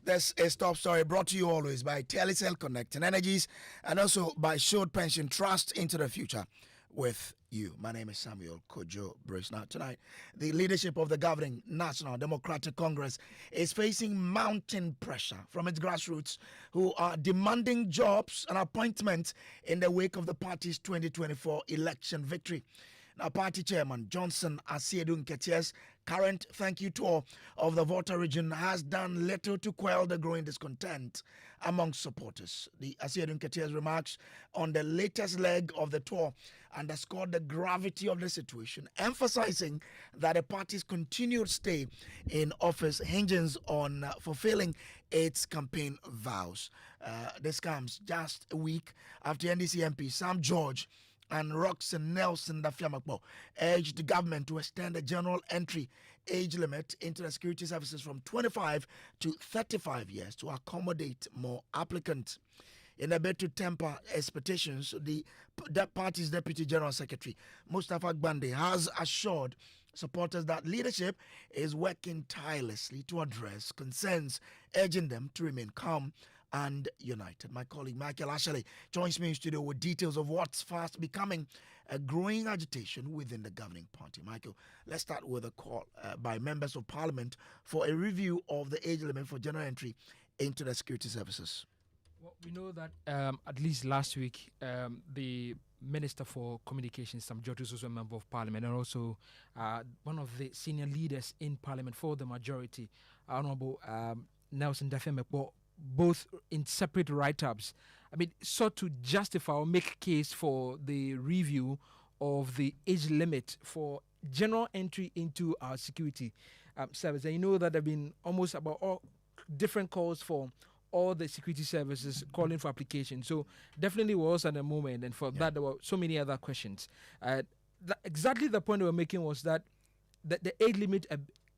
This is Top Story, brought to you always by Telecel Connecting Energies and also by Short Pension Trust into the future with you. My name is Samuel Kojo Brace. Now, tonight, the leadership of the governing National Democratic Congress is facing mounting pressure from its grassroots who are demanding jobs and appointments in the wake of the party's 2024 election victory. Now, party chairman Johnson Asiedu Nketiah's current thank you tour of the Volta region has done little to quell the growing discontent among supporters. The Asiedu Nketiah's remarks on the latest leg of the tour underscored the gravity of the situation, emphasizing that the party's continued stay in office hinges on fulfilling its campaign vows. This comes just a week after NDC MP Sam George and Roxanne Nelson Dafiamakbo urged the government to extend the general entry age limit into the security services from 25 to 35 years to accommodate more applicants. In a bid to temper expectations, that party's Deputy General Secretary, Mustafa Gbande, has assured supporters that leadership is working tirelessly to address concerns, urging them to remain calm and united. My colleague Michael Ashley joins me in studio with details of what's fast becoming a growing agitation within the governing party. Michael, let's start with a call by members of parliament for a review of the age limit for general entry into the security services. Well, we know that at least last week, the Minister for Communications, Sam George, is also a member of parliament, and also one of the senior leaders in parliament for the majority, Honorable Nelson Dafiamakbo, both in separate write-ups, sought to justify or make case for the review of the age limit for general entry into our security service. And you know that there have been almost about all different calls for all the security services calling for applications. So definitely was at the moment, and for that there were so many other questions. Exactly the point they were making was that the age limit,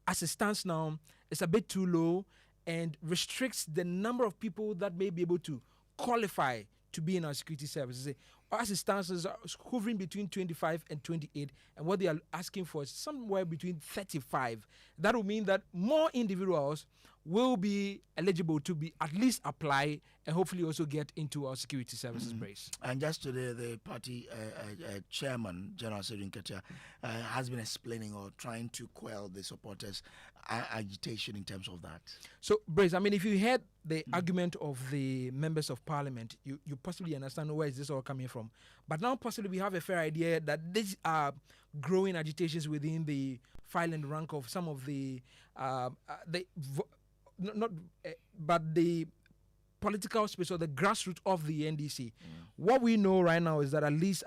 as it stands now, is a bit too low and restricts the number of people that may be able to qualify to be in our security services. As it stands, is hovering between 25 and 28, and what they are asking for is somewhere between 35. That would mean that more individuals will be eligible to be at least apply and hopefully also get into our security services brace. And just today, the party chairman, General Asiedu Nketiah, has been explaining or trying to quell the supporters' agitation in terms of that. So, Brace, if you heard the argument of the members of parliament, you possibly understand where is this all coming from. But now possibly we have a fair idea that these are growing agitations within the file and rank of some of the the political space or the grassroots of the NDC. What we know right now is that at least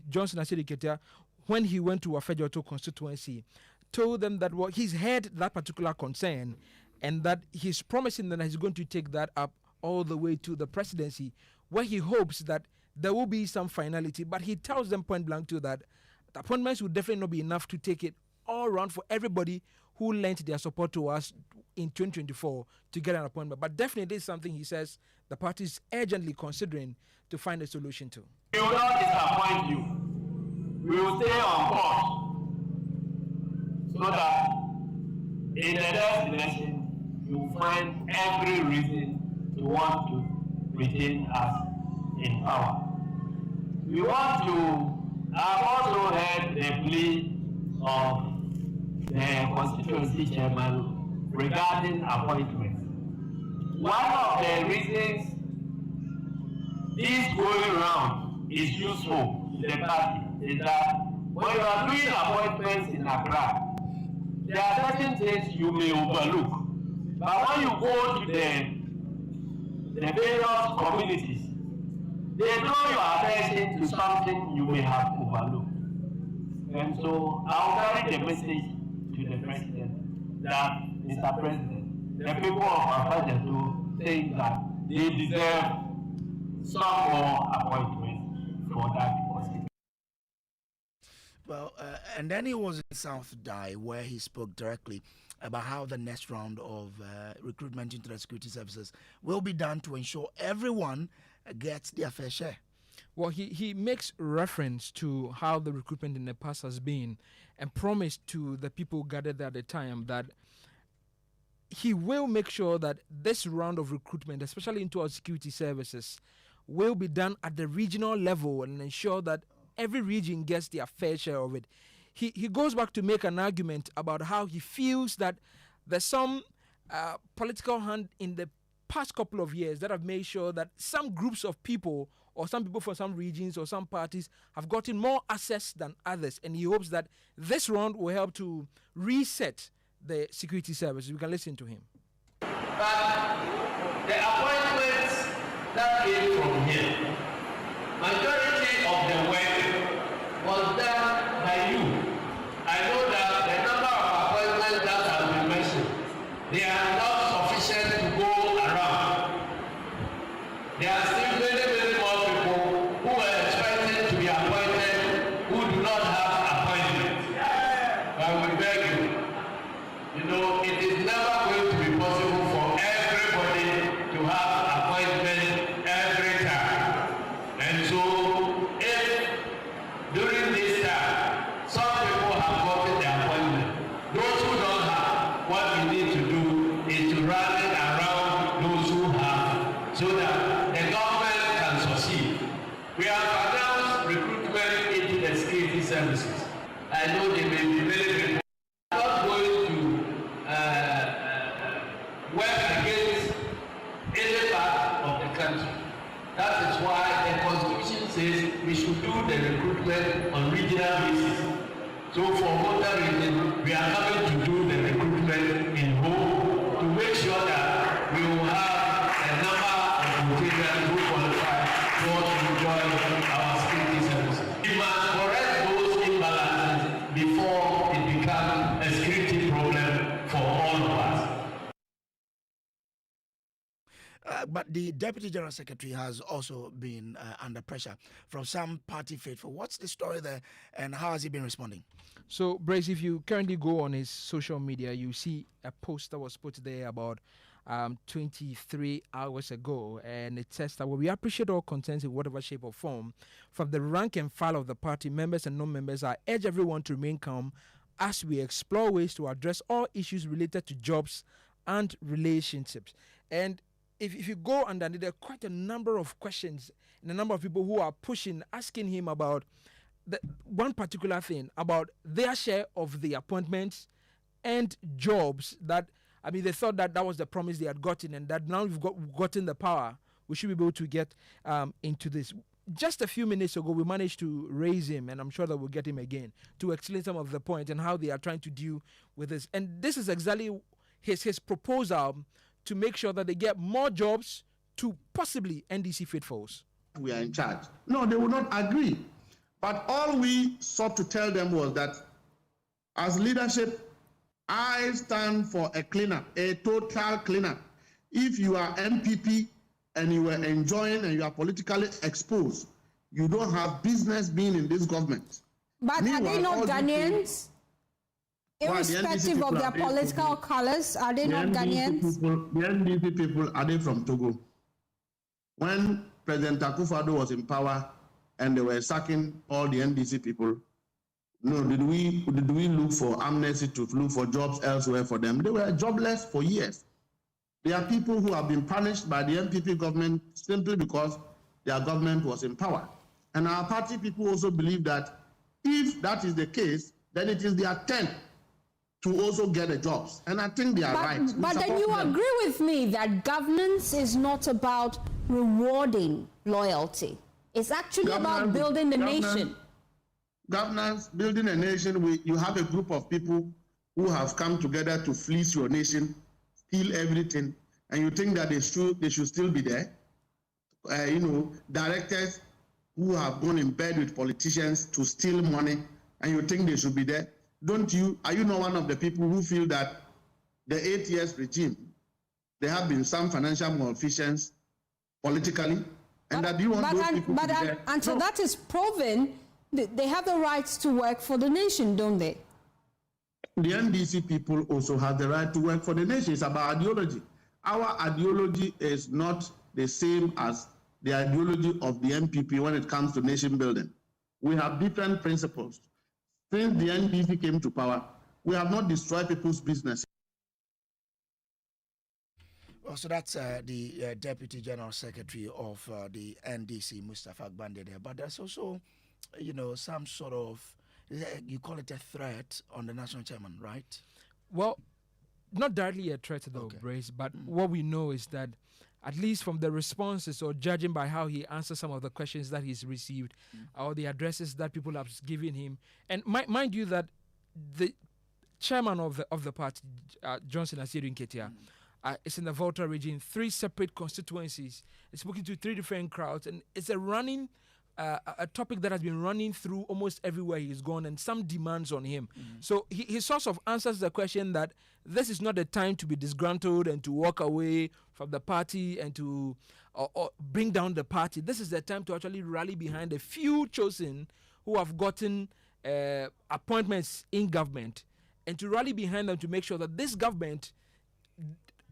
Johnson Asiedu Nketiah, when he went to Afejoto constituency, told them that he's heard that particular concern and that he's promising that he's going to take that up all the way to the presidency, where he hopes that there will be some finality. But he tells them point blank too that the appointments will definitely not be enough to take it all around for everybody who lent their support to us in 2024 to get an appointment. But definitely this is something he says the party is urgently considering to find a solution to. We will not disappoint you. We will stay on course so that in the next election you will find every reason to want to retain us in power. We want to have also heard the plea of the constituency chairman regarding appointments. One of the reasons this going round is useful to the party is that when you are doing appointments in Accra, there are certain things you may overlook. But when you go to the various communities, they draw your attention to something you may have overlooked. And so I'll carry the message to the president that, Mr. President, the people of Afejoto think that they deserve some more appointments for that position. Well, and then he was in South Dai, where he spoke directly about how the next round of recruitment into the security services will be done to ensure everyone gets their fair share. Well, he makes reference to how the recruitment in the past has been and promised to the people gathered at the time that he will make sure that this round of recruitment, especially into our security services, will be done at the regional level and ensure that every region gets their fair share of it. He goes back to make an argument about how he feels that there's some political hand in the past couple of years that have made sure that some groups of people or some people from some regions or some parties have gotten more access than others. And he hopes that this round will help to reset the security services. We can listen to him. But the appointments that came from him, majority of the work was done by you. I know that the number of appointments that have been mentioned, they are not sufficient to go around. There are still many more people who are expected to be appointed who do not have appointments. But we beg you, it is never going to be possible for everybody to have appointment every time. And so, if during this time, some people have gotten the appointment, those who don't have, what we need to do is to rally around those who have, so that the government can succeed. We have announced recruitment into the security services. I know there may be many people not going to work against any part of the country. That is why the Constitution says we should do the recruitment on regional basis. So for voter reasons, we are coming to do the recruitment in whole to make sure that we will have a number of voters who qualify to join our security services. We must correct those imbalances before it becomes a security problem for all of us. But the Deputy General Secretary has also been under pressure from some party faithful. What's the story there, and how has he been responding? So, Brace, if you currently go on his social media, you see a post that was put there about 23 hours ago, and it says that we appreciate all contents in whatever shape or form from the rank and file of the party, members and non-members. I urge everyone to remain calm as we explore ways to address all issues related to jobs and relationships. And if you go underneath, there are quite a number of questions and a number of people who are asking him about one particular thing, about their share of the appointments and jobs that, they thought that was the promise they had gotten, and that now we've gotten the power, we should be able to get into this. Just a few minutes ago, we managed to raise him, and I'm sure that we'll get him again, to explain some of the points and how they are trying to deal with this. And this is exactly his proposal to make sure that they get more jobs to possibly NDC faithfuls. We are in charge. No, they will not agree. But all we sought to tell them was that as leadership, I stand for a cleanup, a total cleanup. If you are MPP and you are enjoying and you are politically exposed, you don't have business being in this government. But are they not Ghanaians? Irrespective of their political colors, are they not Ghanaians? The NDC people, are they from Togo? When President Akufo-Addo was in power and they were sacking all the NDC people, no, did we look for amnesty to look for jobs elsewhere for them? They were jobless for years. There are people who have been punished by the MPP government simply because their government was in power. And our party people also believe that if that is the case, then it is their turn to also get the jobs. And I think they are right. But then you agree with me that governance is not about rewarding loyalty. It's actually about building the nation. Governance, building a nation, you have a group of people who have come together to fleece your nation, steal everything, and you think that they should still be there. Directors who have gone in bed with politicians to steal money, and you think they should be there. Are you not one of the people who feel that the 8 years regime, there have been some financial malfeasance politically, and that you want those people to be there? Until that is proven, they have the rights to work for the nation, don't they? The NDC people also have the right to work for the nation. It's about ideology. Our ideology is not the same as the ideology of the MPP when it comes to nation building. We have different principles. Since the NDC came to power, we have not destroyed people's businesses. Also, that's the Deputy General Secretary of the NDC, Mustafa Gbande there. But there's also, some sort of, you call it a threat on the national chairman, right? Well, not directly a threat though, Okay. Brace, but what we know is that at least from the responses or judging by how he answers some of the questions that he's received or the addresses that people have given him, and mind you that the chairman of the party, Johnson Asiru Nketia, is in the Volta region, 3 separate constituencies. He's spoken to 3 different crowds, and it's a topic that has been running through almost everywhere he's gone, and some demands on him. So he sort of answers the question that this is not the time to be disgruntled and to walk away from the party and to or bring down the party. This is the time to actually rally behind a few chosen who have gotten appointments in government, and to rally behind them to make sure that this government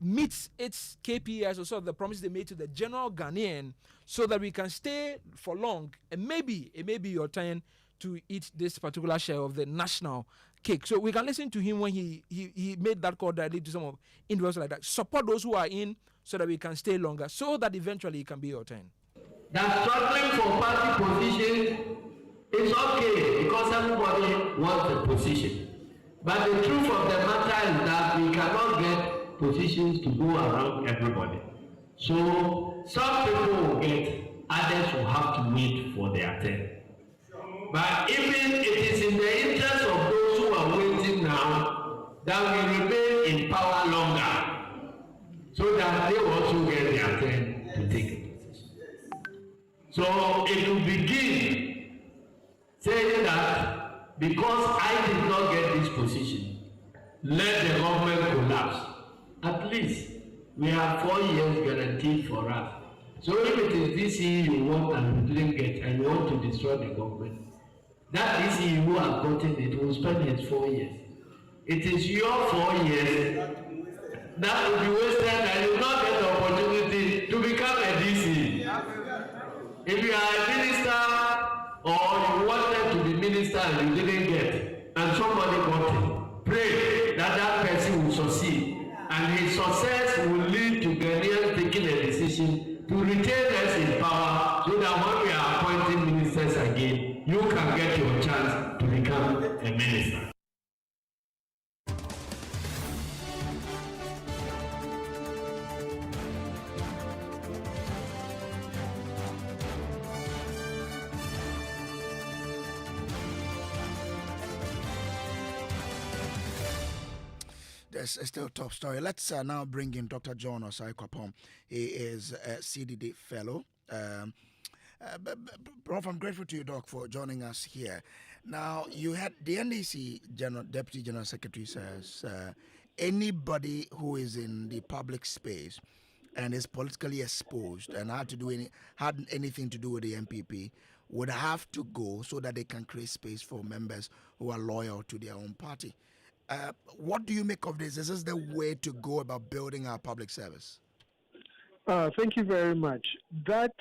meets its KPIs or sort of the promises they made to the general Ghanaian, so that we can stay for long, and maybe it may be your turn to eat this particular share of the national cake. So we can listen to him when he made that call directly to some of individuals like that. Support those who are in so that we can stay longer, so that eventually it can be your turn. That struggling for party position is okay because everybody wants a position. But the truth of the matter is that we cannot get positions to go around everybody. So some people will get, others will have to wait for their turn. But even it is in the interest of those who are waiting now that we remain in power longer, so that they also get their turn to take a position. So it will begin saying that because I did not get this position, let the government collapse. At least we have 4 years guaranteed for us. So if it is this year you want and you didn't get and you want to destroy the government, that this year who has gotten it will spend his 4 years. It is your 4 years that will be wasted and you will not get the opportunity to become a DC. If you are a minister or you wanted to be minister and you didn't get, and somebody got it, pray that that person will succeed. And his success will lead to Ghanaians taking a decision to retain us in power, so that when we are appointing ministers again, you can get your chance to become a minister. That's still a top story. Let's now bring in Dr. John Osai Kwapong. He is a CDD fellow. Prof, I'm grateful to you, Doc, for joining us here. Now, you had the NDC Deputy General Secretary says anybody who is in the public space and is politically exposed and had anything to do with the MPP would have to go so that they can create space for members who are loyal to their own party. What do you make of this? Is this the way to go about building our public service? Thank you very much. That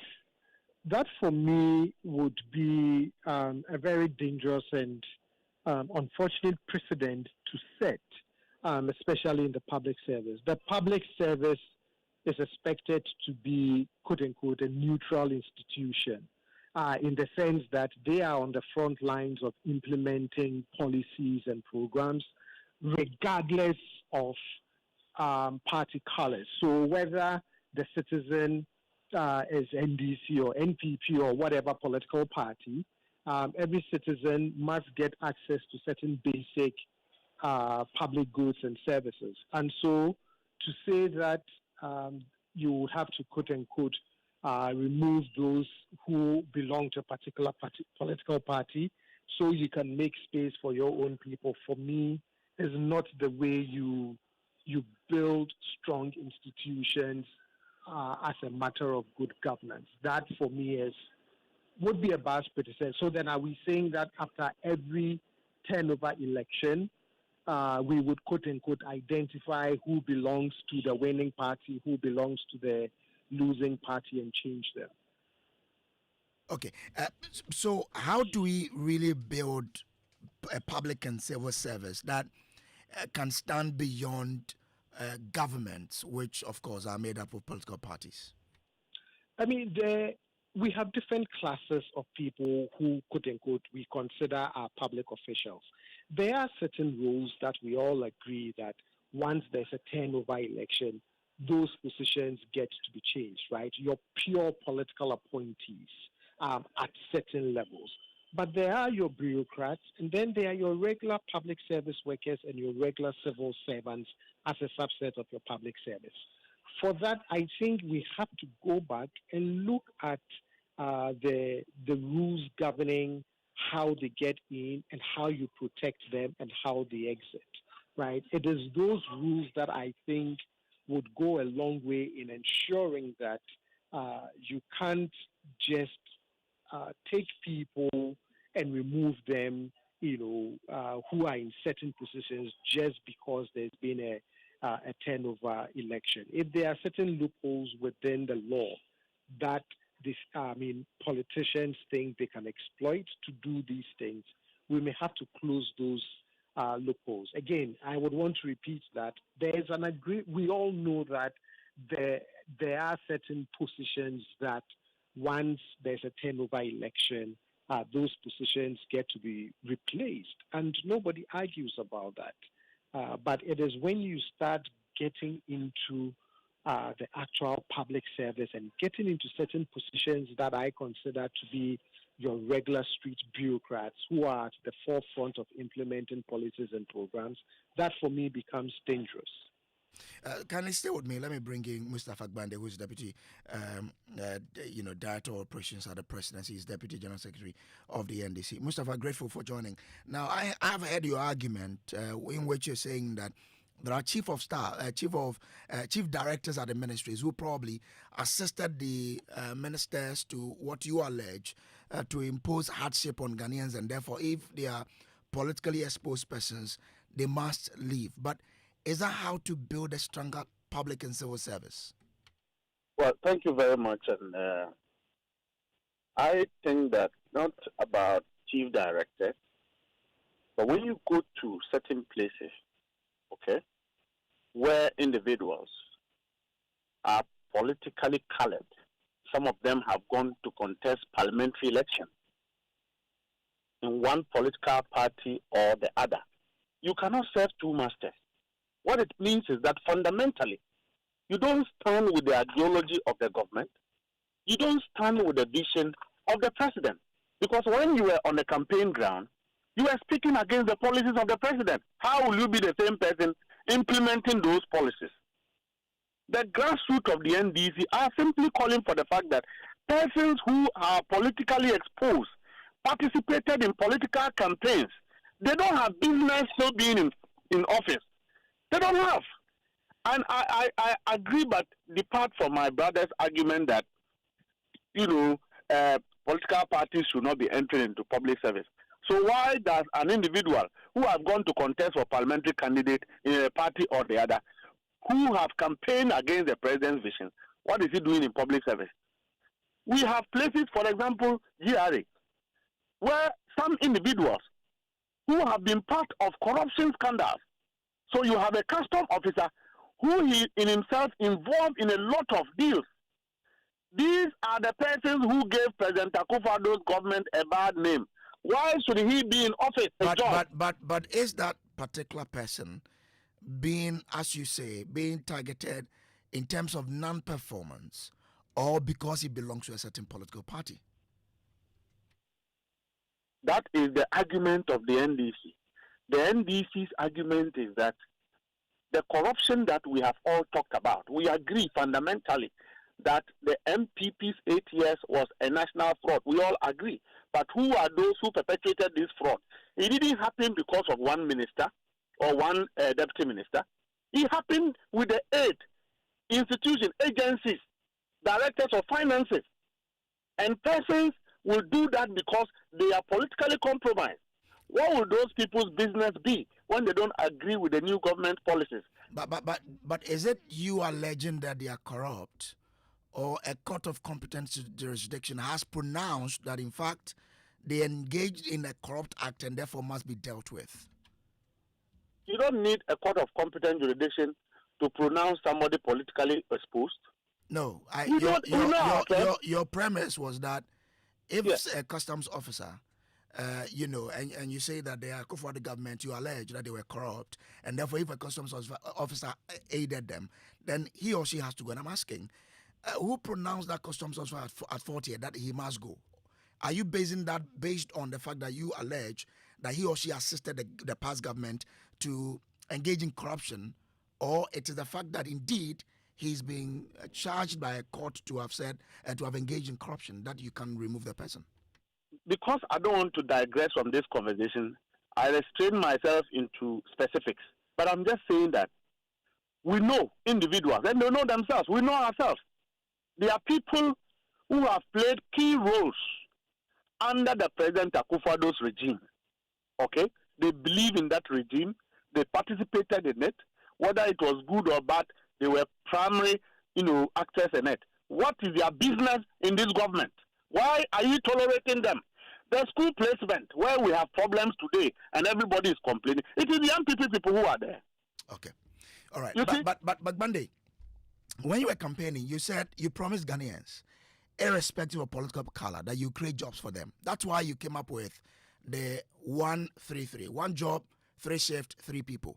for me would be a very dangerous and unfortunate precedent to set, especially in the public service. The public service is expected to be, quote unquote, a neutral institution, in the sense that they are on the front lines of implementing policies and programs, regardless of party colors. So whether the citizen is NDC or NPP or whatever political party, every citizen must get access to certain basic public goods and services. And so to say that you would have to, quote unquote, remove those who belong to a particular political party so you can make space for your own people, for me, is not the way you build strong institutions as a matter of good governance. That, for me, would be a bad criticism. So then are we saying that after every turnover election, we would, quote-unquote, identify who belongs to the winning party, who belongs to the losing party, and change them? Okay. So how do we really build a public and civil service that can stand beyond governments, which of course are made up of political parties? I mean, we have different classes of people who, quote unquote, we consider are public officials. There are certain rules that we all agree that once there's a turnover election, those positions get to be changed, right? Your pure political appointees at certain levels. But there are your bureaucrats, and then there are your regular public service workers and your regular civil servants as a subset of your public service. For that, I think we have to go back and look at the rules governing how they get in and how you protect them and how they exit, right? It is those rules that I think would go a long way in ensuring that you can't just take people and remove them, who are in certain positions just because there's been a turnover election. If there are certain loopholes within the law that politicians think they can exploit to do these things, we may have to close those loopholes. Again, I would want to repeat that there's we all know that there are certain positions that once there's a turnover election, those positions get to be replaced, and nobody argues about that. But it is when you start getting into the actual public service and getting into certain positions that I consider to be your regular street bureaucrats who are at the forefront of implementing policies and programs, that for me becomes dangerous. Can you stay with me? Let me bring in Mustafa Gbande, who is Deputy Director of Operations at the Presidency. He's Deputy General Secretary of the NDC. Mustafa, grateful for joining. Now, I have heard your argument in which you're saying that there are chief directors at the ministries who probably assisted the ministers to what you allege to impose hardship on Ghanaians, and therefore, if they are politically exposed persons, they must leave. But is that how to build a stronger public and civil service? Well, thank you very much. And I think that not about chief director, but when you go to certain places, okay, where individuals are politically colored, some of them have gone to contest parliamentary election in one political party or the other. You cannot serve two masters. What it means is that fundamentally, you don't stand with the ideology of the government. You don't stand with the vision of the president. Because when you were on the campaign ground, you were speaking against the policies of the president. How will you be the same person implementing those policies? The grassroots of the NDC are simply calling for the fact that persons who are politically exposed, participated in political campaigns, they don't have business still being in office. They don't have. And I agree, but depart from my brother's argument that, political parties should not be entering into public service. So why does an individual who has gone to contest for parliamentary candidate in a party or the other, who have campaigned against the president's vision, what is he doing in public service? We have places, for example, GRA, where some individuals who have been part of corruption scandals. So you have a custom officer who he in himself involved in a lot of deals. These are the persons who gave President Akufo-Addo's government a bad name. Why should he be in office? But is that particular person being, as you say, being targeted in terms of non-performance or because he belongs to a certain political party? That is the argument of the NDC. The NDC's argument is that the corruption that we have all talked about, we agree fundamentally that the MPP's 8 years was a national fraud. We all agree. But who are those who perpetrated this fraud? It didn't happen because of one minister or one deputy minister. It happened with the 8 institutions, agencies, directors of finances. And persons will do that because they are politically compromised. What will those people's business be when they don't agree with the new government policies? But is it you alleging that they are corrupt, or a court of competent jurisdiction has pronounced that in fact they engaged in a corrupt act and therefore must be dealt with? You don't need a court of competent jurisdiction to pronounce somebody politically exposed? No, your premise was that if a customs officer, and you say that they are for the government, you allege that they were corrupt, and therefore if a customs officer aided them, then he or she has to go. And I'm asking, who pronounced that customs officer at 40 that he must go? Are you basing that based on the fact that you allege that he or she assisted the past government to engage in corruption, or it is the fact that indeed he's being charged by a court to have said to have engaged in corruption that you can remove the person? Because I don't want to digress from this conversation, I restrain myself into specifics. But I'm just saying that we know individuals, and they know themselves. We know ourselves. There are people who have played key roles under the President Akufo-Addo's regime. Okay? They believe in that regime. They participated in it. Whether it was good or bad, they were primary, actors in it. What is their business in this government? Why are you tolerating them? The school placement, where we have problems today and everybody is complaining, it is the MPP people who are there. Okay. All right. But Monday, when you were campaigning, you said you promised Ghanaians, irrespective of political color, that you create jobs for them. That's why you came up with the 133. One job, 3 shift, 3 people.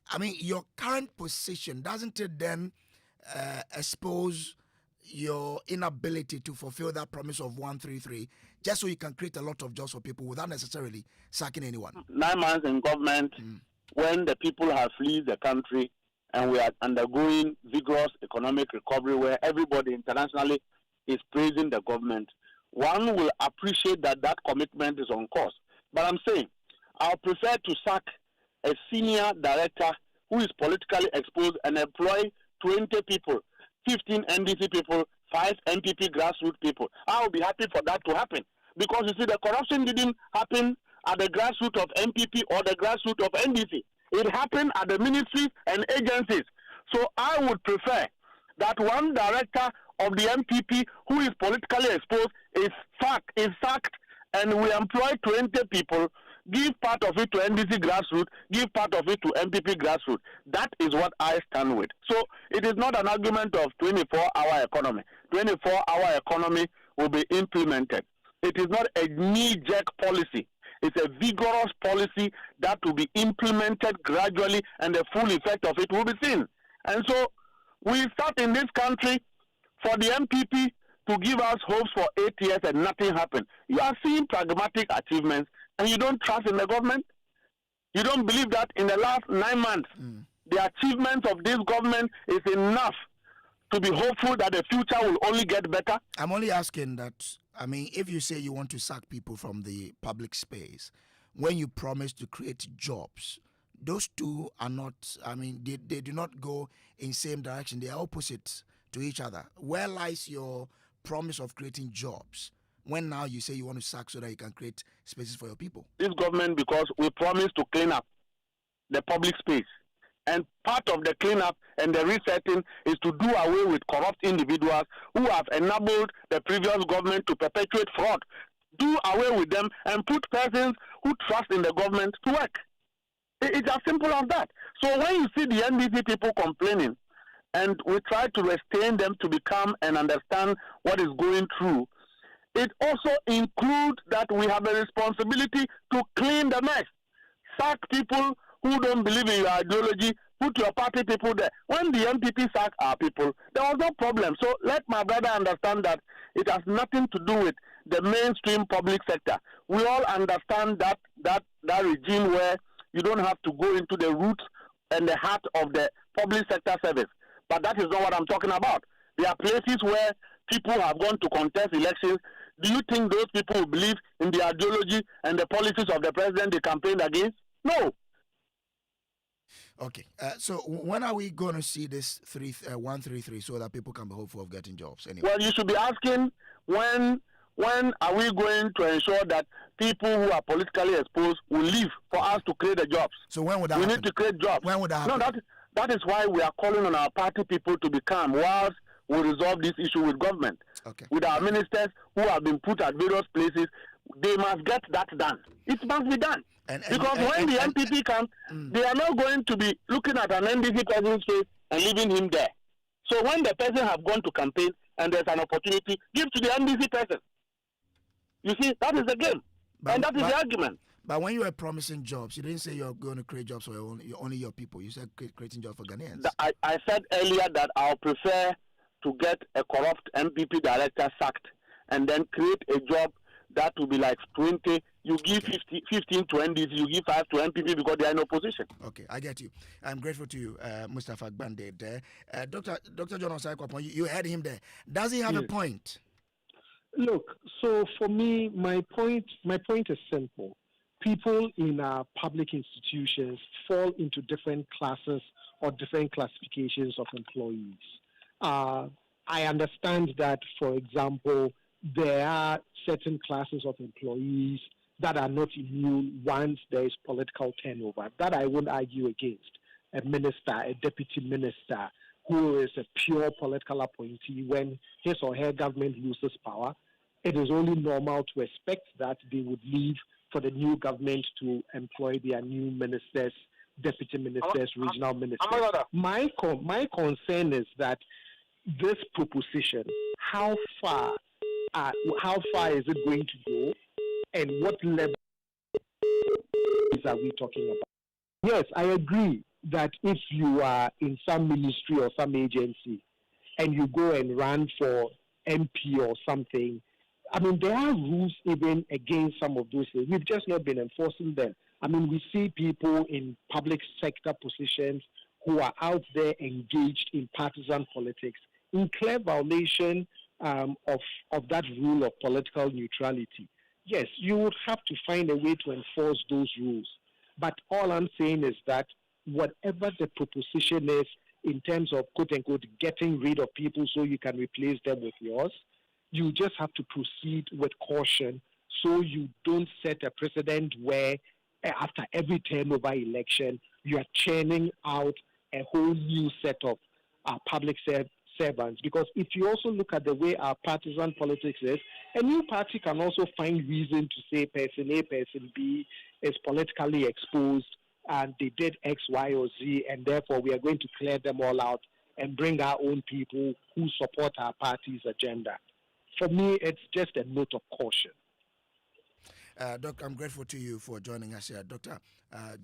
I mean, your current position, doesn't it then expose your inability to fulfill that promise of 133 just so you can create a lot of jobs for people without necessarily sacking anyone? 9 months in government, when the people have fled the country and we are undergoing vigorous economic recovery where everybody internationally is praising the government, one will appreciate that commitment is on course. But I'm saying, I'll prefer to sack a senior director who is politically exposed and employ 20 people, 15 NDC people, 5 MPP grassroots people. I'll be happy for that to happen. Because you see, the corruption didn't happen at the grassroots of MPP or the grassroots of NDC. It happened at the ministries and agencies. So I would prefer that one director of the MPP who is politically exposed is sacked, and we employ 20 people, give part of it to NDC grassroots, give part of it to MPP grassroots. That is what I stand with. So it is not an argument of 24-hour economy. 24-hour economy will be implemented. It is not a knee-jerk policy. It's a vigorous policy that will be implemented gradually, and the full effect of it will be seen. And so we start in this country for the MPP to give us hopes for 8 years and nothing happened. You are seeing pragmatic achievements, and you don't trust in the government? You don't believe that in the last 9 months, the achievements of this government is enough to be hopeful that the future will only get better? I'm only asking that, I mean, if you say you want to sack people from the public space, when you promise to create jobs, those two are not, I mean, they do not go in same direction. They are opposite to each other. Where lies your promise of creating jobs when now you say you want to sack so that you can create spaces for your people? This government, because we promised to clean up the public space. And part of the cleanup and the resetting is to do away with corrupt individuals who have enabled the previous government to perpetuate fraud. Do away with them and put persons who trust in the government to work. It's as simple as that. So when you see the NDC people complaining, and we try to restrain them to become and understand what is going through, it also includes that we have a responsibility to clean the mess. Sack people who don't believe in your ideology, put your party people there. When the MPP sacked our people, there was no problem. So let my brother understand that it has nothing to do with the mainstream public sector. We all understand that regime where you don't have to go into the roots and the heart of the public sector service. But that is not what I'm talking about. There are places where people have gone to contest elections. Do you think those people will believe in the ideology and the policies of the president they campaigned against? No. Okay. So when are we going to see this 133 so that people can be hopeful of getting jobs? Anyway. Well, you should be asking when are we going to ensure that people who are politically exposed will leave for us to create the jobs? So when would that happen? We need to create jobs. When would that happen? No, that is why we are calling on our party people to be calm whilst we resolve this issue with government. Okay. With our ministers who have been put at various places, they must get that done. It must be done. Because when the MPP comes, they are not going to be looking at an NDC person's face and leaving him there. So when the person have gone to campaign and there's an opportunity, give to the NDC person. You see, that is the game. And that is the argument. But when you were promising jobs, you didn't say you're going to create jobs for only your people. You said creating jobs for Ghanaians. I said earlier that I'll prefer to get a corrupt MPP director sacked and then create a job that will be like 20. You give 15 to NDC, you give 5 to MPP because they are in opposition. Okay, I get you. I'm grateful to you, Mustafa Gbande there. Dr. John Osai, you heard him there. Does he have a point? Look, so for me, my point is simple. People in our public institutions fall into different classes or different classifications of employees. I understand that, for example, there are certain classes of employees that are not immune once there is political turnover. That I won't argue against. A minister, a deputy minister, who is a pure political appointee, when his or her government loses power, it is only normal to expect that they would leave for the new government to employ their new ministers, deputy ministers, regional ministers. My concern is that this proposition, how far is it going to go, and what level are we talking about? Yes, I agree that if you are in some ministry or some agency and you go and run for MP or something, I mean, there are rules even against some of those things. We've just not been enforcing them. I mean, we see people in public sector positions who are out there engaged in partisan politics in clear violation of that rule of political neutrality. Yes, you would have to find a way to enforce those rules. But all I'm saying is that whatever the proposition is in terms of, quote-unquote, getting rid of people so you can replace them with yours, you just have to proceed with caution so you don't set a precedent where after every turnover election, you are churning out a whole new set of public servants. Because if you also look at the way our partisan politics is, a new party can also find reason to say person A, person B is politically exposed and they did X, Y, or Z, and therefore we are going to clear them all out and bring our own people who support our party's agenda. For me, it's just a note of caution. Doctor, I'm grateful to you for joining us here. Dr.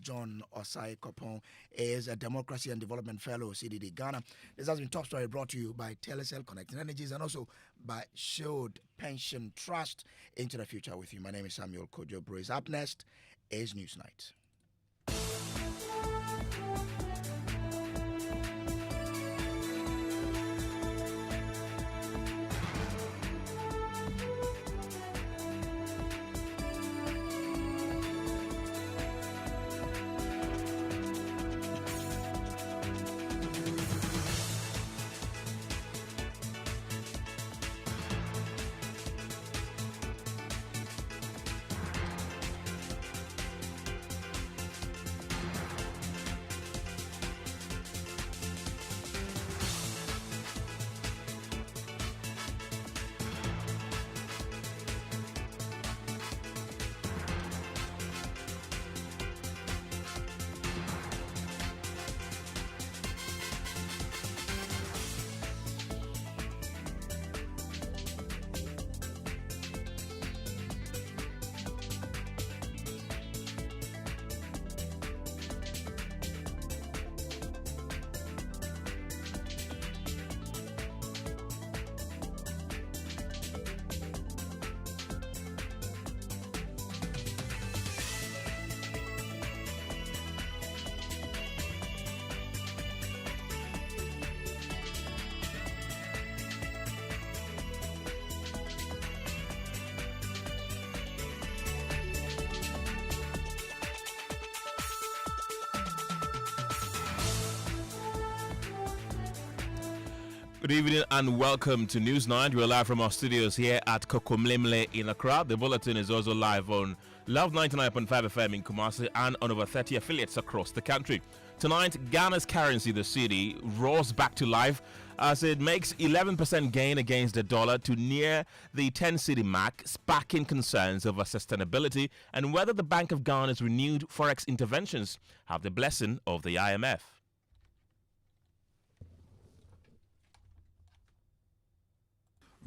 John Osai Kopon is a Democracy and Development Fellow, CDD Ghana. This has been Top Story brought to you by Telecel Connecting Energies and also by Shield Pension Trust. Into the future with you. My name is Samuel Kojo Brace. Up next is Newsnight. Good evening and welcome to News 9. We're live from our studios here at Kokomlemle in Accra. The bulletin is also live on Love 99.5 FM in Kumasi and on over 30 affiliates across the country. Tonight, Ghana's currency, the cedi, roars back to life as it makes 11% gain against the dollar to near the 10 cedi mark, sparking concerns over sustainability and whether the Bank of Ghana's renewed forex interventions have the blessing of the IMF.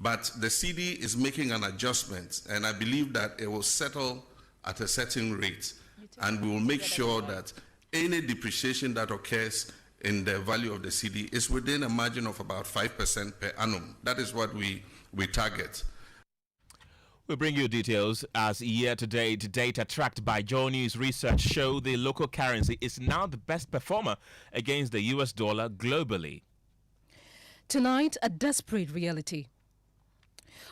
but the CD is making an adjustment, and I believe that it will settle at a certain rate, and we will make sure that any depreciation that occurs in the value of the CD is within a margin of about 5% per annum. That is what we target. We bring you details as year-to-date data tracked by Joe News Research show the local currency is now the best performer against the US dollar globally. Tonight, a desperate reality.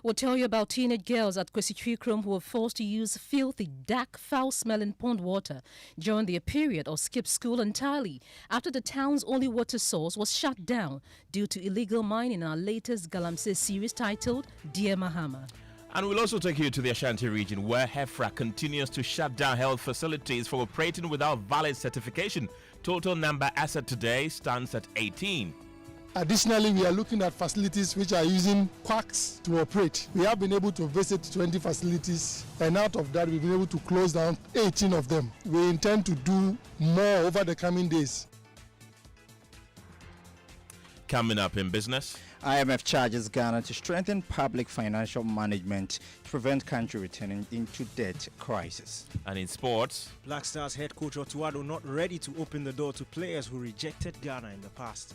We'll tell you about teenage girls at Kwesi who were forced to use filthy, dark, foul-smelling pond water during their period or skip school entirely after the town's only water source was shut down due to illegal mining in our latest Galamsey series titled Dear Mahama. And we'll also take you to the Ashanti region where HEFRA continues to shut down health facilities for operating without valid certification. Total number as of today stands at 18. Additionally, we are looking at facilities which are using quacks to operate. We have been able to visit 20 facilities, and out of that, we've been able to close down 18 of them. We intend to do more over the coming days. Coming up in business, IMF charges Ghana to strengthen public financial management to prevent country returning into debt crisis. And in sports, Black Stars head coach Otuado not ready to open the door to players who rejected Ghana in the past.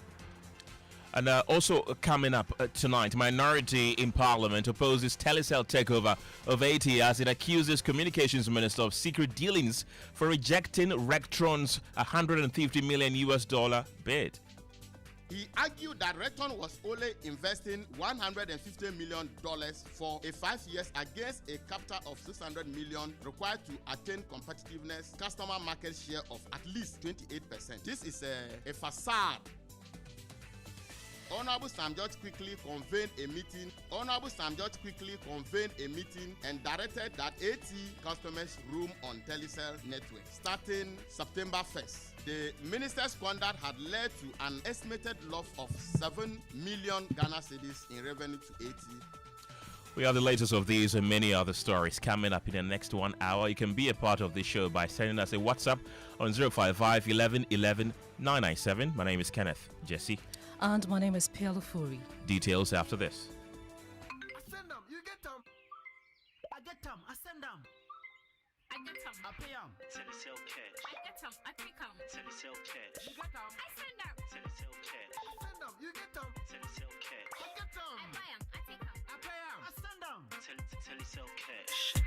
And also coming up tonight, minority in parliament opposes Telecel takeover of AT as it accuses communications minister of secret dealings for rejecting Rectron's $150 million US bid. He argued that Recton was only investing $150 million for 5 years against a capital of $600 million required to attain competitiveness, customer market share of at least 28%. This is a facade. Honorable Sam George quickly convened a meeting. And directed that AT customers roam on Telecel network starting September 1st. The minister's conduct had led to an estimated loss of 7 million Ghana cedis in revenue to AT. We have the latest of these and many other stories coming up in the next 1 hour. You can be a part of the show by sending us a WhatsApp on 055 11 11 997. My name is Kenneth. Gyasi. And my name is Ofori. Details after this. I send them, you get them. I get them, I send them. I get them, I pay them. Telecel cash. I get them, I pick them. Telecel cash. You get them. I send them. Telecel cash. I send them, you get them. Telecel cash. I get them. I buy them, I take them. I pay them. I send them. Telecel cash.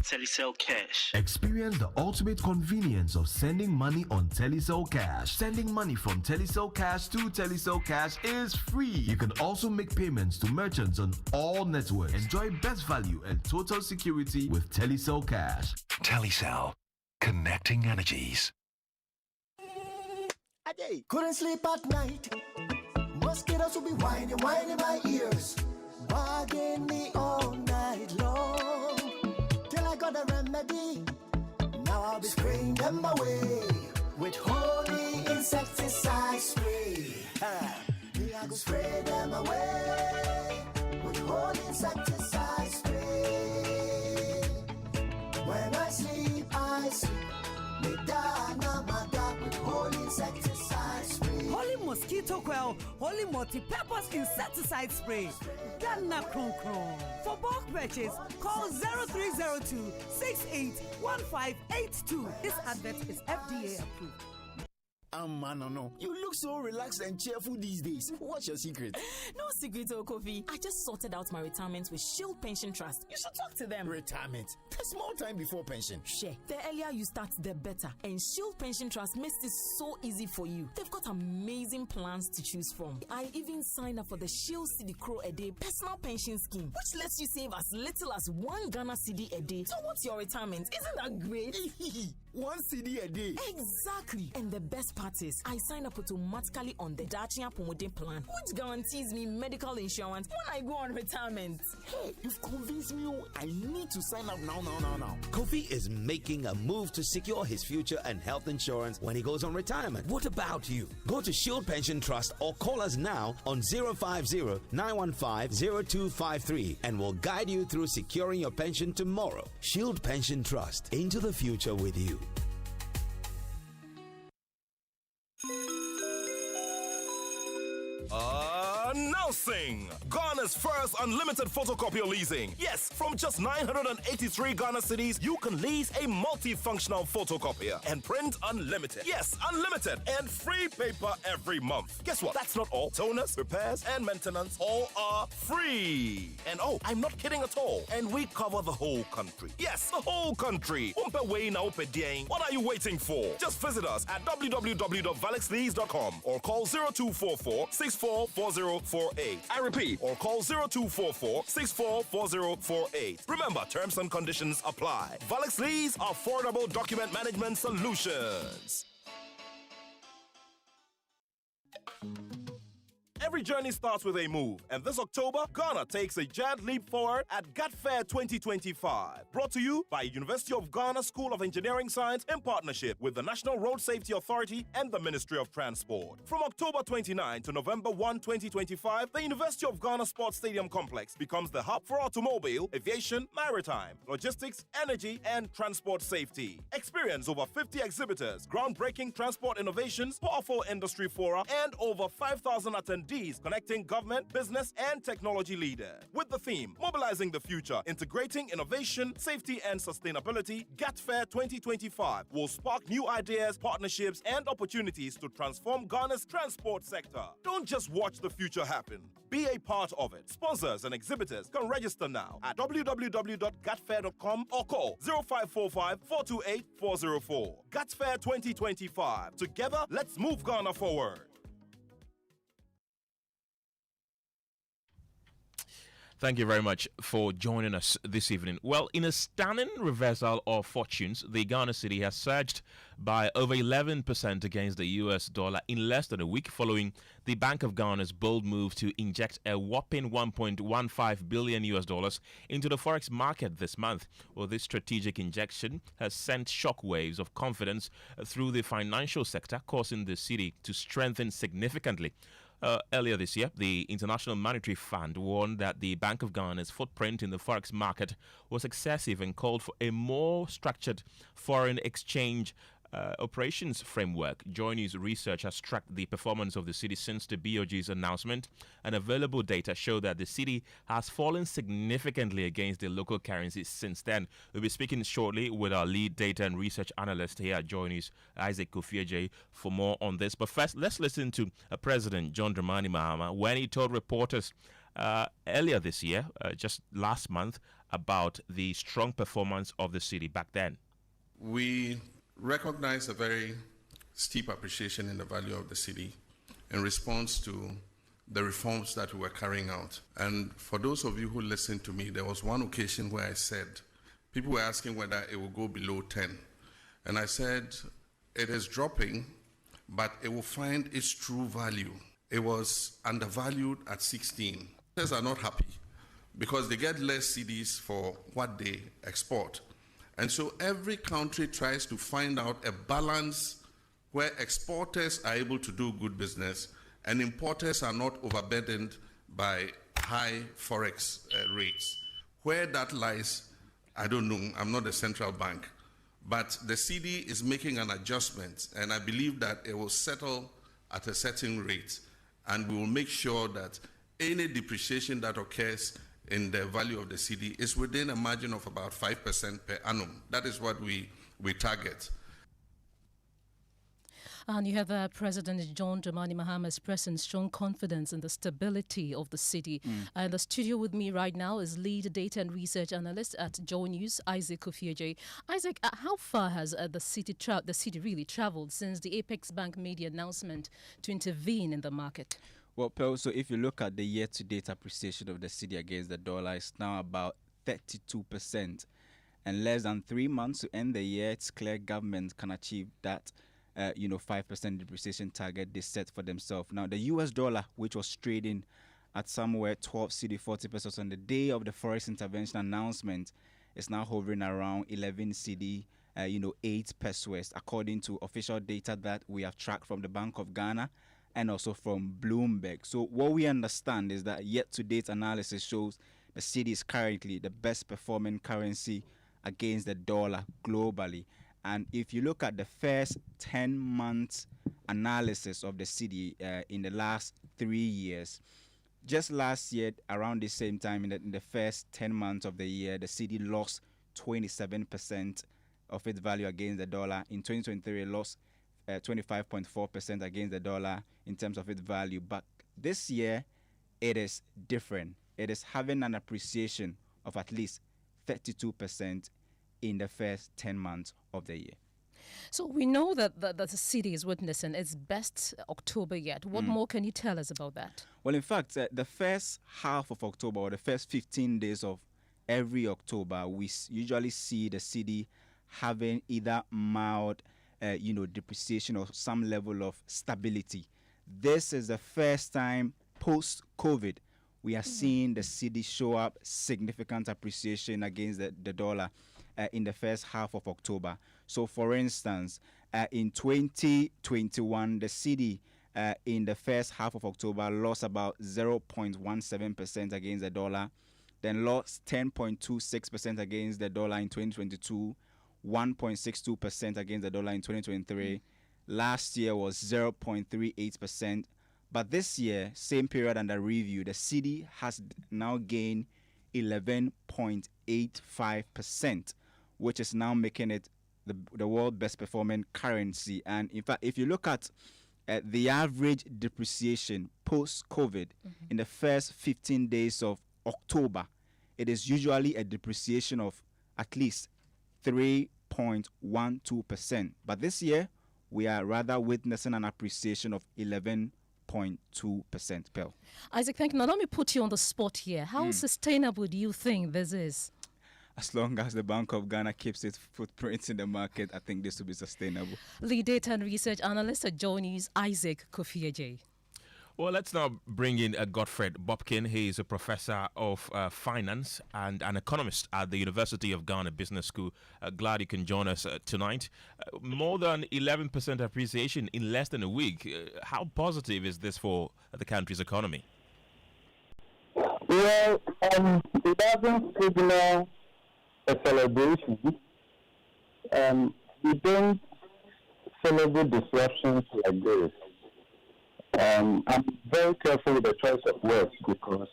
Telecel Cash. Experience the ultimate convenience of sending money on Telecel Cash. Sending money from Telecel Cash to Telecel Cash is free. You can also make payments to merchants on all networks. Enjoy best value and total security with Telecel Cash. Telecel. Connecting energies. Couldn't sleep at night. Mosquitoes will be whining in my ears. Bugging me all night long. Till I got a remedy. Now I'll be spraying them away with holy insecticide spray. I go spray them away with holy insecticide spray. When I sleep, me down my dark with holy insecticide spray. Holy mosquito coil, holy multi-purpose insecticide spray. Ghana Kron Kron. For bulk purchase, call 0302 681582. This advert is FDA approved. No. You look so relaxed and cheerful these days. What's your secret? No secret, Kofi. I just sorted out my retirement with Shield Pension Trust. You should talk to them. Retirement? There's more time before pension. Share. The earlier you start, the better. And Shield Pension Trust makes it so easy for you. They've got amazing plans to choose from. I even signed up for the Shield Cedi Crow a Day personal pension scheme, which lets you save as little as 1 Ghana cedi a day towards your retirement. Isn't that great? 1 cedi a day. Exactly. And the best part is, I sign up automatically on the Dachia Pomoden plan, which guarantees me medical insurance when I go on retirement. Hey, you've convinced me. I need to sign up now. Kofi is making a move to secure his future and health insurance when he goes on retirement. What about you? Go to Shield Pension Trust or call us now on 050-915-0253 and we'll guide you through securing your pension tomorrow. Shield Pension Trust, into the future with you. Announcing Ghana's first unlimited photocopier leasing. Yes, from just 983 Ghana cedis, you can lease a multifunctional photocopier and print unlimited. Yes, unlimited and free paper every month. Guess what? That's not all. Toners, repairs, and maintenance all are free. And oh, I'm not kidding at all. And we cover the whole country. Yes, the whole country. What are you waiting for? Just visit us at www.valexlease.com or call 0244 644048. I repeat, or call 0244 644048. Remember, terms and conditions apply. Valix Lease, affordable document management solutions. Every journey starts with a move, and this October, Ghana takes a giant leap forward at GAT Fair 2025. Brought to you by University of Ghana School of Engineering Science in partnership with the National Road Safety Authority and the Ministry of Transport. From October 29 to November 1, 2025, the University of Ghana Sports Stadium Complex becomes the hub for automobile, aviation, maritime, logistics, energy, and transport safety. Experience over 50 exhibitors, groundbreaking transport innovations, powerful industry fora, and over 5,000 attendees connecting government, business, and technology leaders. With the theme, Mobilizing the Future, Integrating Innovation, Safety, and Sustainability, GAT Fair 2025 will spark new ideas, partnerships, and opportunities to transform Ghana's transport sector. Don't just watch the future happen. Be a part of it. Sponsors and exhibitors can register now at www.gatfair.com or call 0545 428 404. GAT Fair 2025. Together, let's move Ghana forward. Thank you very much for joining us this evening. Well, in a stunning reversal of fortunes, the Ghana cedi has surged by over 11% against the US dollar in less than a week following the Bank of Ghana's bold move to inject a whopping $1.15 billion into the forex market this month. Well, this strategic injection has sent shockwaves of confidence through the financial sector, causing the cedi to strengthen significantly. Earlier this year, the International Monetary Fund warned that the Bank of Ghana's footprint in the forex market was excessive and called for a more structured foreign exchange operations framework. Joy News research has tracked the performance of the cedi since the BOG's announcement, and available data show that the cedi has fallen significantly against the local currencies since then. We'll be speaking shortly with our lead data and research analyst here at Joy News, Isaac Kofieje, for more on this. But first, let's listen to President John Dramani Mahama when he told reporters earlier this year, just last month, about the strong performance of the cedi back then. We recognize a very steep appreciation in the value of the cedi in response to the reforms that we were carrying out. And for those of you who listened to me, there was one occasion where I said, people were asking whether it will go below 10. And I said, it is dropping, but it will find its true value. It was undervalued at 16. Investors are not happy because they get less cedis for what they export. And so every country tries to find out a balance where exporters are able to do good business and importers are not overburdened by high forex rates. Where that lies, I don't know. I'm not a central bank. But the cedi is making an adjustment, and I believe that it will settle at a certain rate, and we will make sure that any depreciation that occurs in the value of the cedi is within a margin of about 5% per annum. That is what we target. And you have President John Dramani Mahama expressing strong confidence in the stability of the cedi. And the studio with me right now is lead data and research analyst at Joy News, Isaac Kofieje. Isaac, how far has the cedi really traveled since the Apex Bank made the announcement to intervene in the market? Well, Pearl, so if you look at the year-to-date appreciation of the cedi against the dollar, it's now about 32%. And less than 3 months to end the year, it's clear government can achieve that 5% depreciation target they set for themselves. Now, the US dollar, which was trading at somewhere 12 cedi 40 pesos on the day of the forex intervention announcement, is now hovering around 11 cedi 8 pesos, according to official data that we have tracked from the Bank of Ghana and also from Bloomberg. So what we understand is that yet-to-date analysis shows the cedi is currently the best performing currency against the dollar globally. And if you look at the first 10 months analysis of the cedi in the last 3 years, Just last year, around the same time, in the first 10 months of the year, the cedi lost 27% of its value against the dollar. In 2023, it lost 25.4% against the dollar in terms of its value. But this year, it is different. It is having an appreciation of at least 32% in the first 10 months of the year. So we know that the city is witnessing its best October yet. What more can you tell us about that? Well, in fact, the first half of October, or the first 15 days of every October, we usually see the city having either mild, depreciation or some level of stability. This is the first time post-COVID we are seeing the city show up significant appreciation against the dollar in the first half of October. So, for instance, in 2021, the city in the first half of October lost about 0.17% against the dollar, then lost 10.26% against the dollar in 2022, 1.62% against the dollar in 2023. Last year was 0.38%. But this year, same period under review, the cedi has now gained 11.85%, which is now making it the world best performing currency. And in fact, if you look at the average depreciation post-COVID in the first 15 days of October, it is usually a depreciation of at least 3.12%. But this year, we are rather witnessing an appreciation of 11.2%. Pearl. Isaac, thank you. Now let me put you on the spot here. How sustainable do you think this is? As long as the Bank of Ghana keeps its footprint in the market, I think this will be sustainable. Lead data and research analyst at Joy News, Isaac Kofiaje. Well, let's now bring in Godfred Bobkin. He is a professor of finance and an economist at the University of Ghana Business School. Glad you can join us tonight. More than 11% appreciation in less than a week. How positive is this for the country's economy? Well, it doesn't signal a celebration. We don't celebrate disruptions like this. I'm very careful with the choice of words because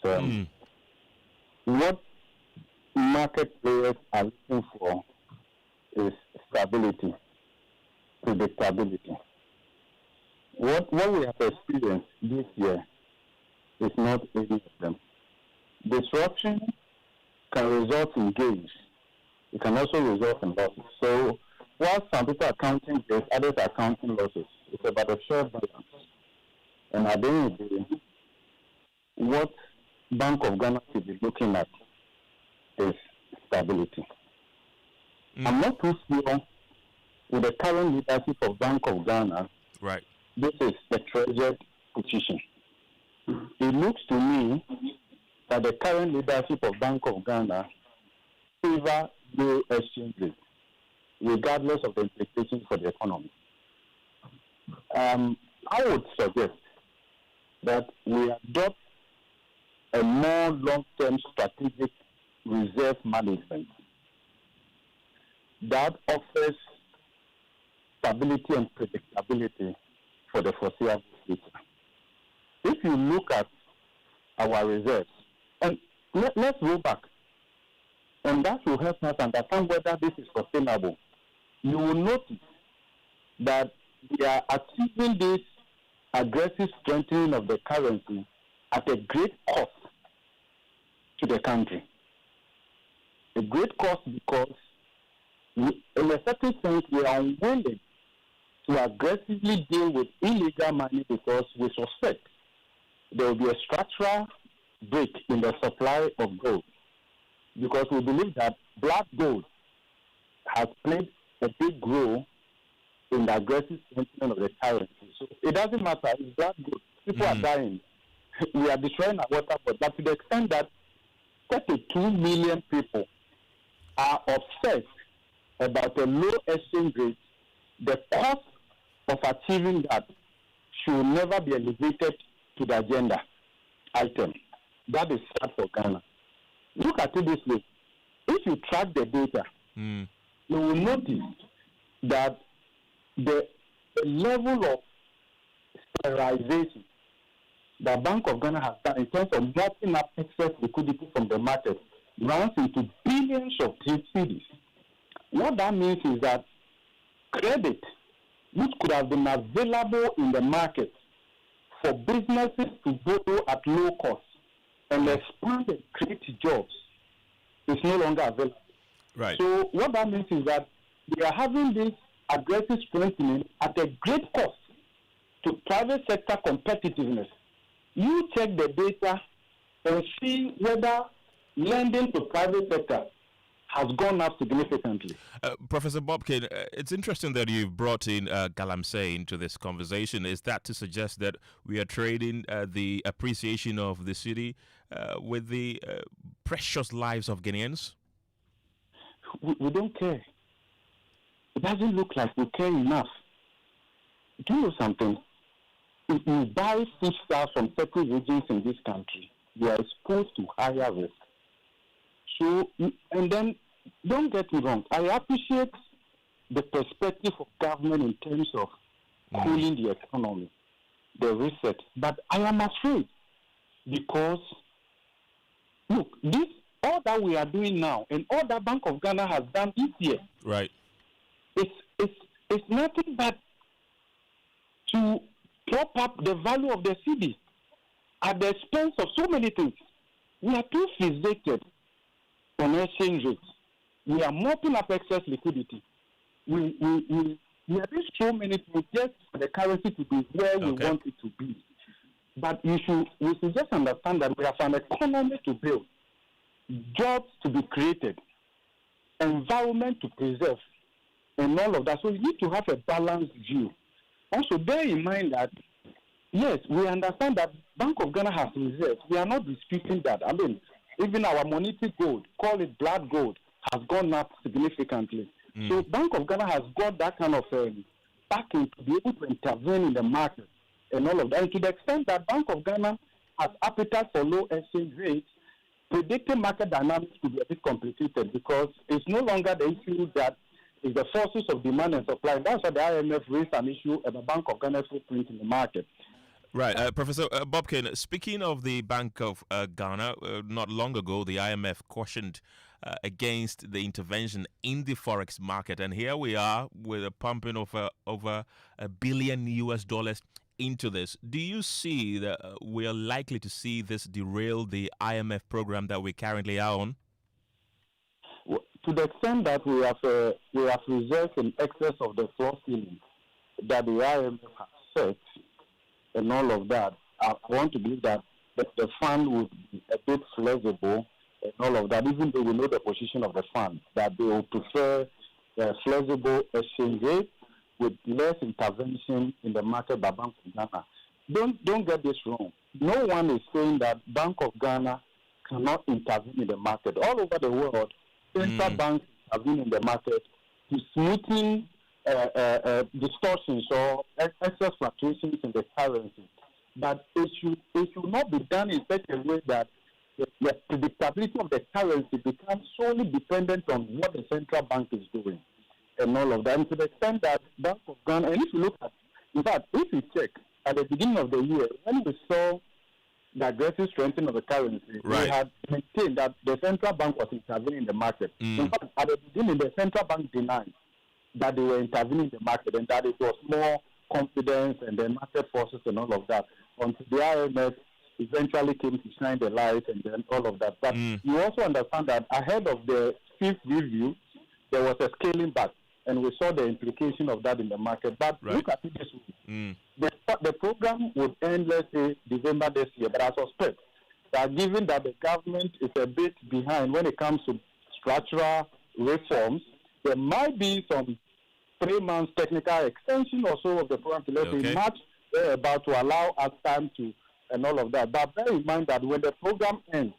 what market players are looking for is stability, predictability. What we have experienced this year is not any of them. Disruption can result in gains. It can also result in losses. So while some people are counting gains, others are counting losses. It's about a fair balance. And at the end of the day, what Bank of Ghana should be looking at is stability. I'm not too sure with the current leadership of Bank of Ghana. Right. This is a treasured position. It looks to me that the current leadership of Bank of Ghana favor low exchange rate, regardless of the implications for the economy. I would suggest that we adopt a more long-term strategic reserve management that offers stability and predictability for the foreseeable future. If you look at our reserves, and let's go back, and that will help us understand whether this is sustainable. You will notice that we are achieving this aggressive strengthening of the currency at a great cost to the country. A great cost because, in a certain sense, we are unwilling to aggressively deal with illegal money because we suspect there will be a structural break in the supply of gold. Because we believe that black gold has played a big role in the aggressive strengthening of the currency. So it doesn't matter, it's black gold. People are dying. We are destroying our water, but to the extent that 32 million people are obsessed about a low exchange rate, the cost of achieving that should never be elevated to the agenda item. That is sad for Ghana. Look at it this way. If you track the data, you will notice that the level of sterilization the Bank of Ghana has done in terms of mopping up excess liquidity from the market runs into billions of cedis. What that means is that credit, which could have been available in the market for businesses to borrow at low cost and expand and create jobs, is no longer available. Right. So what that means is that we are having this aggressive strengthening at a great cost to private sector competitiveness. You check the data and see whether lending to private sector has gone up significantly. Professor Bobkin, it's interesting that you've brought in Galamsey into this conversation. Is that to suggest that we are trading the appreciation of the city with the precious lives of Guineans? We don't care. It doesn't look like we care enough. Do you know something? If you buy foodstuffs from certain regions in this country, you are exposed to higher risk. So, and then, don't get me wrong, I appreciate the perspective of government in terms of cooling the economy, the reset, but I am afraid because, look, this, all that we are doing now and all that Bank of Ghana has done this year, right, it's nothing but to prop up the value of the city at the expense of so many things. We are too fixated on exchange rates. We are mopping up excess liquidity. We are doing so many things just for the currency to be where we want it to be. But we should just understand that we have an economy to build, jobs to be created, environment to preserve, and all of that. So we need to have a balanced view. Also, bear in mind that, yes, we understand that Bank of Ghana has reserves. We are not disputing that. I mean, even our monetary gold, call it blood gold, has gone up significantly. So Bank of Ghana has got that kind of backing to be able to intervene in the market and all of that. And to the extent that Bank of Ghana has appetite for low exchange rates, predicting market dynamics could be a bit complicated because it's no longer the issue that is the forces of demand and supply. That's why the IMF raised an issue at the Bank of Ghana's footprint in the market. Right. Professor Bobkin, speaking of the Bank of Ghana, not long ago, the IMF cautioned against the intervention in the forex market. And here we are with a pumping of over $1 billion into this. Do you see that we are likely to see this derail the IMF program that we currently are on? Well, to the extent that we have reserves in excess of the floor ceiling that the IMF has set and all of that, I want to believe that the fund would be a bit flexible and all of that, even though we know the position of the fund, that they will prefer a flexible exchange rate with less intervention in the market by Bank of Ghana. Don't get this wrong. No one is saying that Bank of Ghana cannot intervene in the market. All over the world, central banks intervene in the market to smoothing distortions or excess fluctuations in the currency. But it should not be done in such a way that the predictability of the currency becomes solely dependent on what the central bank is doing and all of that. And to the extent that Bank of Ghana, and if you look at, in fact, if you check at the beginning of the year, when we saw the aggressive strengthening of the currency, we had maintained that the central bank was intervening in the market. In fact, at the beginning, the central bank denied that they were intervening in the market and that it was more confidence and then market forces and all of that until the IMF eventually came to shine the light and then all of that. But you also understand that ahead of the fifth review, there was a scaling back, and we saw the implication of that in the market. But look at it this way. The program would end, let's say, December this year, but I suspect that given that the government is a bit behind when it comes to structural reforms, there might be some 3 months technical extension or so of the program to let's say March, about to allow us time to and all of that. But bear in mind that when the program ends,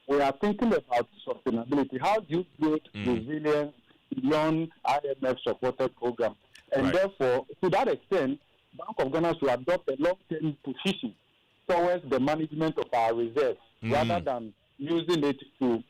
we are thinking about sustainability. How do you build resilience beyond IMF supported program? And therefore, to that extent, Bank of Ghana should adopt a long-term position towards the management of our reserves rather than using it to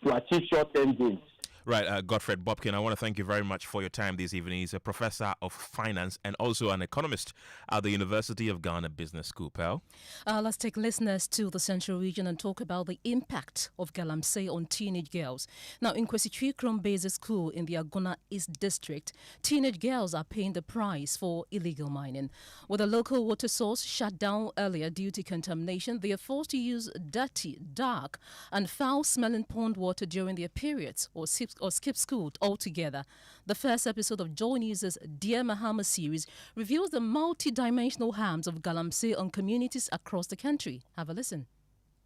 achieve short-term gains. Right, Godfred Bobkin, I want to thank you very much for your time this evening. He's a professor of finance and also an economist at the University of Ghana Business School, pal. Let's take listeners to the Central Region and talk about the impact of galamsey on teenage girls. Now, in Kwesi Krom Basic School in the Agona East District, teenage girls are paying the price for illegal mining. With a local water source shut down earlier due to contamination, they are forced to use dirty, dark, and foul-smelling pond water during their periods or skip school altogether. The first episode of Joy News' Dear Mahama series reveals the multi-dimensional harms of galamsey on communities across the country. Have a listen.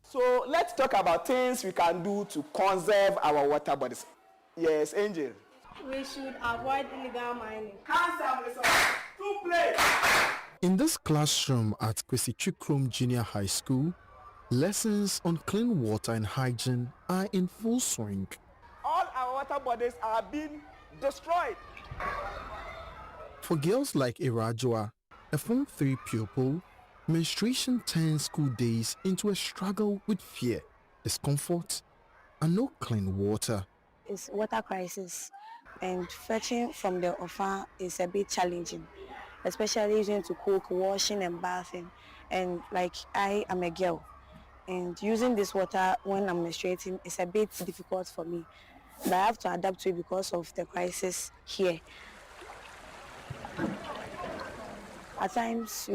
So let's talk about things we can do to conserve our water bodies. Yes, Angel. We should avoid illegal mining. In this classroom at Kwesi Krom Junior High School, lessons on clean water and hygiene are in full swing. All our water bodies are being destroyed. For girls like Irajua, a Form 3 pupil, menstruation turns school days into a struggle with fear, discomfort, and no clean water. It's water crisis, and fetching from the Ofori is a bit challenging, especially using to cook, washing, and bathing. And like I am a girl, and using this water when I'm menstruating is a bit difficult for me. But I have to adapt to it because of the crisis here. At times,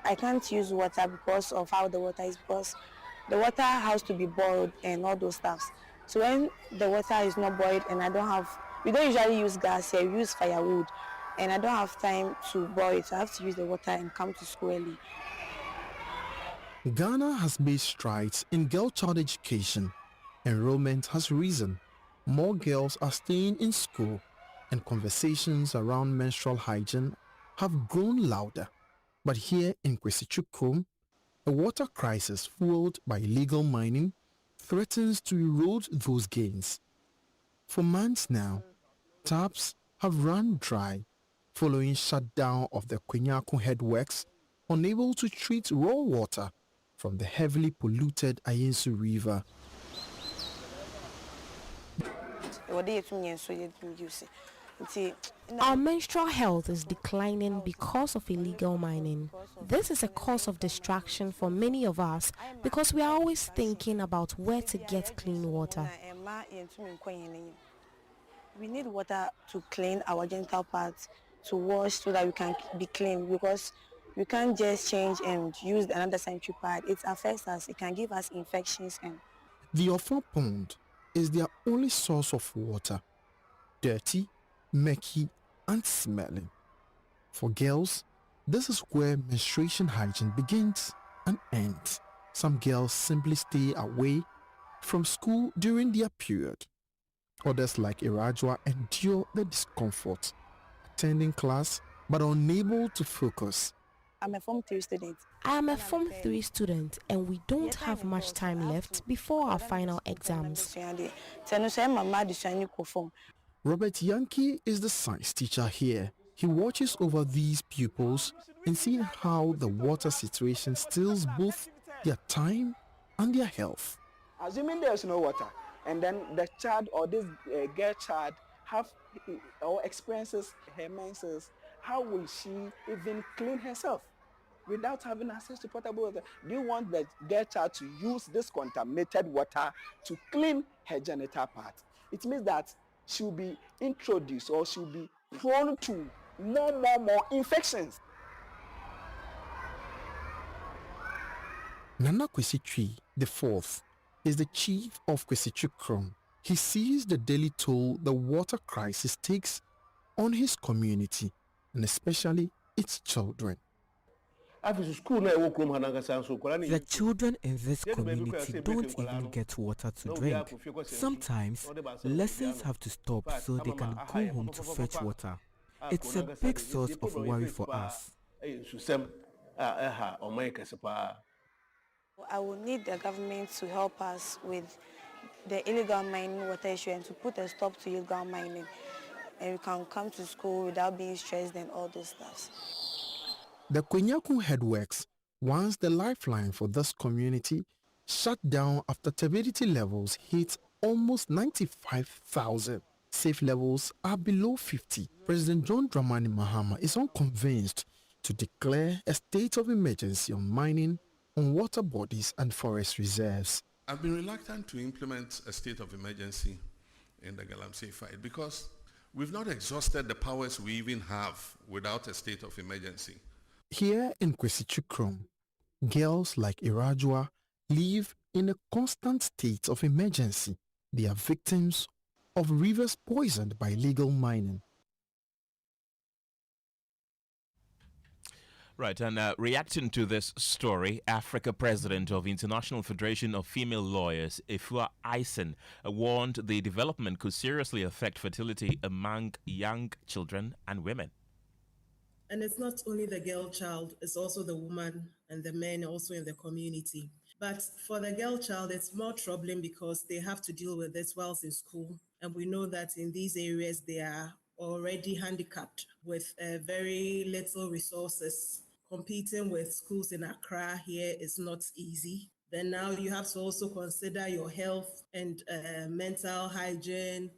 I can't use water because of how the water is, because the water has to be boiled and all those stuffs. So when the water is not boiled and we don't usually use gas here, we use firewood, and I don't have time to boil it, so I have to use the water and come to school early. Ghana has made strides in girl child education. Enrollment has risen. More girls are staying in school, and conversations around menstrual hygiene have grown louder. But here in Kwesi Krom, a water crisis fueled by illegal mining threatens to erode those gains. For months now, taps have run dry following shutdown of the Kwenyaku headworks, unable to treat raw water from the heavily polluted Ayensu River. Our menstrual health is declining because of illegal mining. This is a cause of distraction for many of us because we are always thinking about where to get clean water. We need water to clean our genital parts, to wash so that we can be clean, because we can't just change and use another sanitary pad. It affects us. It can give us infections. The Ofori pond is their only source of water. Dirty, murky, and smelling. For girls, this is where menstruation hygiene begins and ends. Some girls simply stay away from school during their period. Others, like Irajua, endure the discomfort, attending class but unable to focus. I'm a Form 3 student. I am a Form 3 student, and we don't have much time left before our final exams. Robert Yankee is the science teacher here. He watches over these pupils and sees how the water situation steals both their time and their health. Assuming there's no water, and then the child or this girl child have or experiences her menses, how will she even clean herself without having access to potable water? Do you want the girl child to use this contaminated water to clean her genital part? It means that she'll be introduced or she'll be prone to more infections. Nana Kwesi Twi, the fourth, is the chief of Kwesi Krom. He sees the daily toll the water crisis takes on his community, and especially its children. The children in this community don't even get water to drink. Sometimes, lessons have to stop so they can go home to fetch water. It's a big source of worry for us. I will need the government to help us with the illegal mining water issue and to put a stop to illegal mining. And we can come to school without being stressed and all those stuff. The Kwenyaku headworks, once the lifeline for this community, shut down after turbidity levels hit almost 95,000. safe levels are below 50. President John Dramani Mahama is unconvinced to declare a state of emergency on mining, on water bodies and forest reserves. I've been reluctant to implement a state of emergency in the Galamsey fight because we've not exhausted the powers we even have without a state of emergency. Here in Kwesi Chukrom, girls like Irajua live in a constant state of emergency. They are victims of rivers poisoned by illegal mining. Right, and reacting to this story, Africa president of International Federation of Female Lawyers, Efua Eisen, warned the development could seriously affect fertility among young children and women. And it's not only the girl child, it's also the woman and the men also in the community. But for the girl child, it's more troubling because they have to deal with this whilst in school. And we know that in these areas, they are already handicapped with very little resources. Competing with schools in Accra here is not easy. Then now you have to also consider your health and mental hygiene,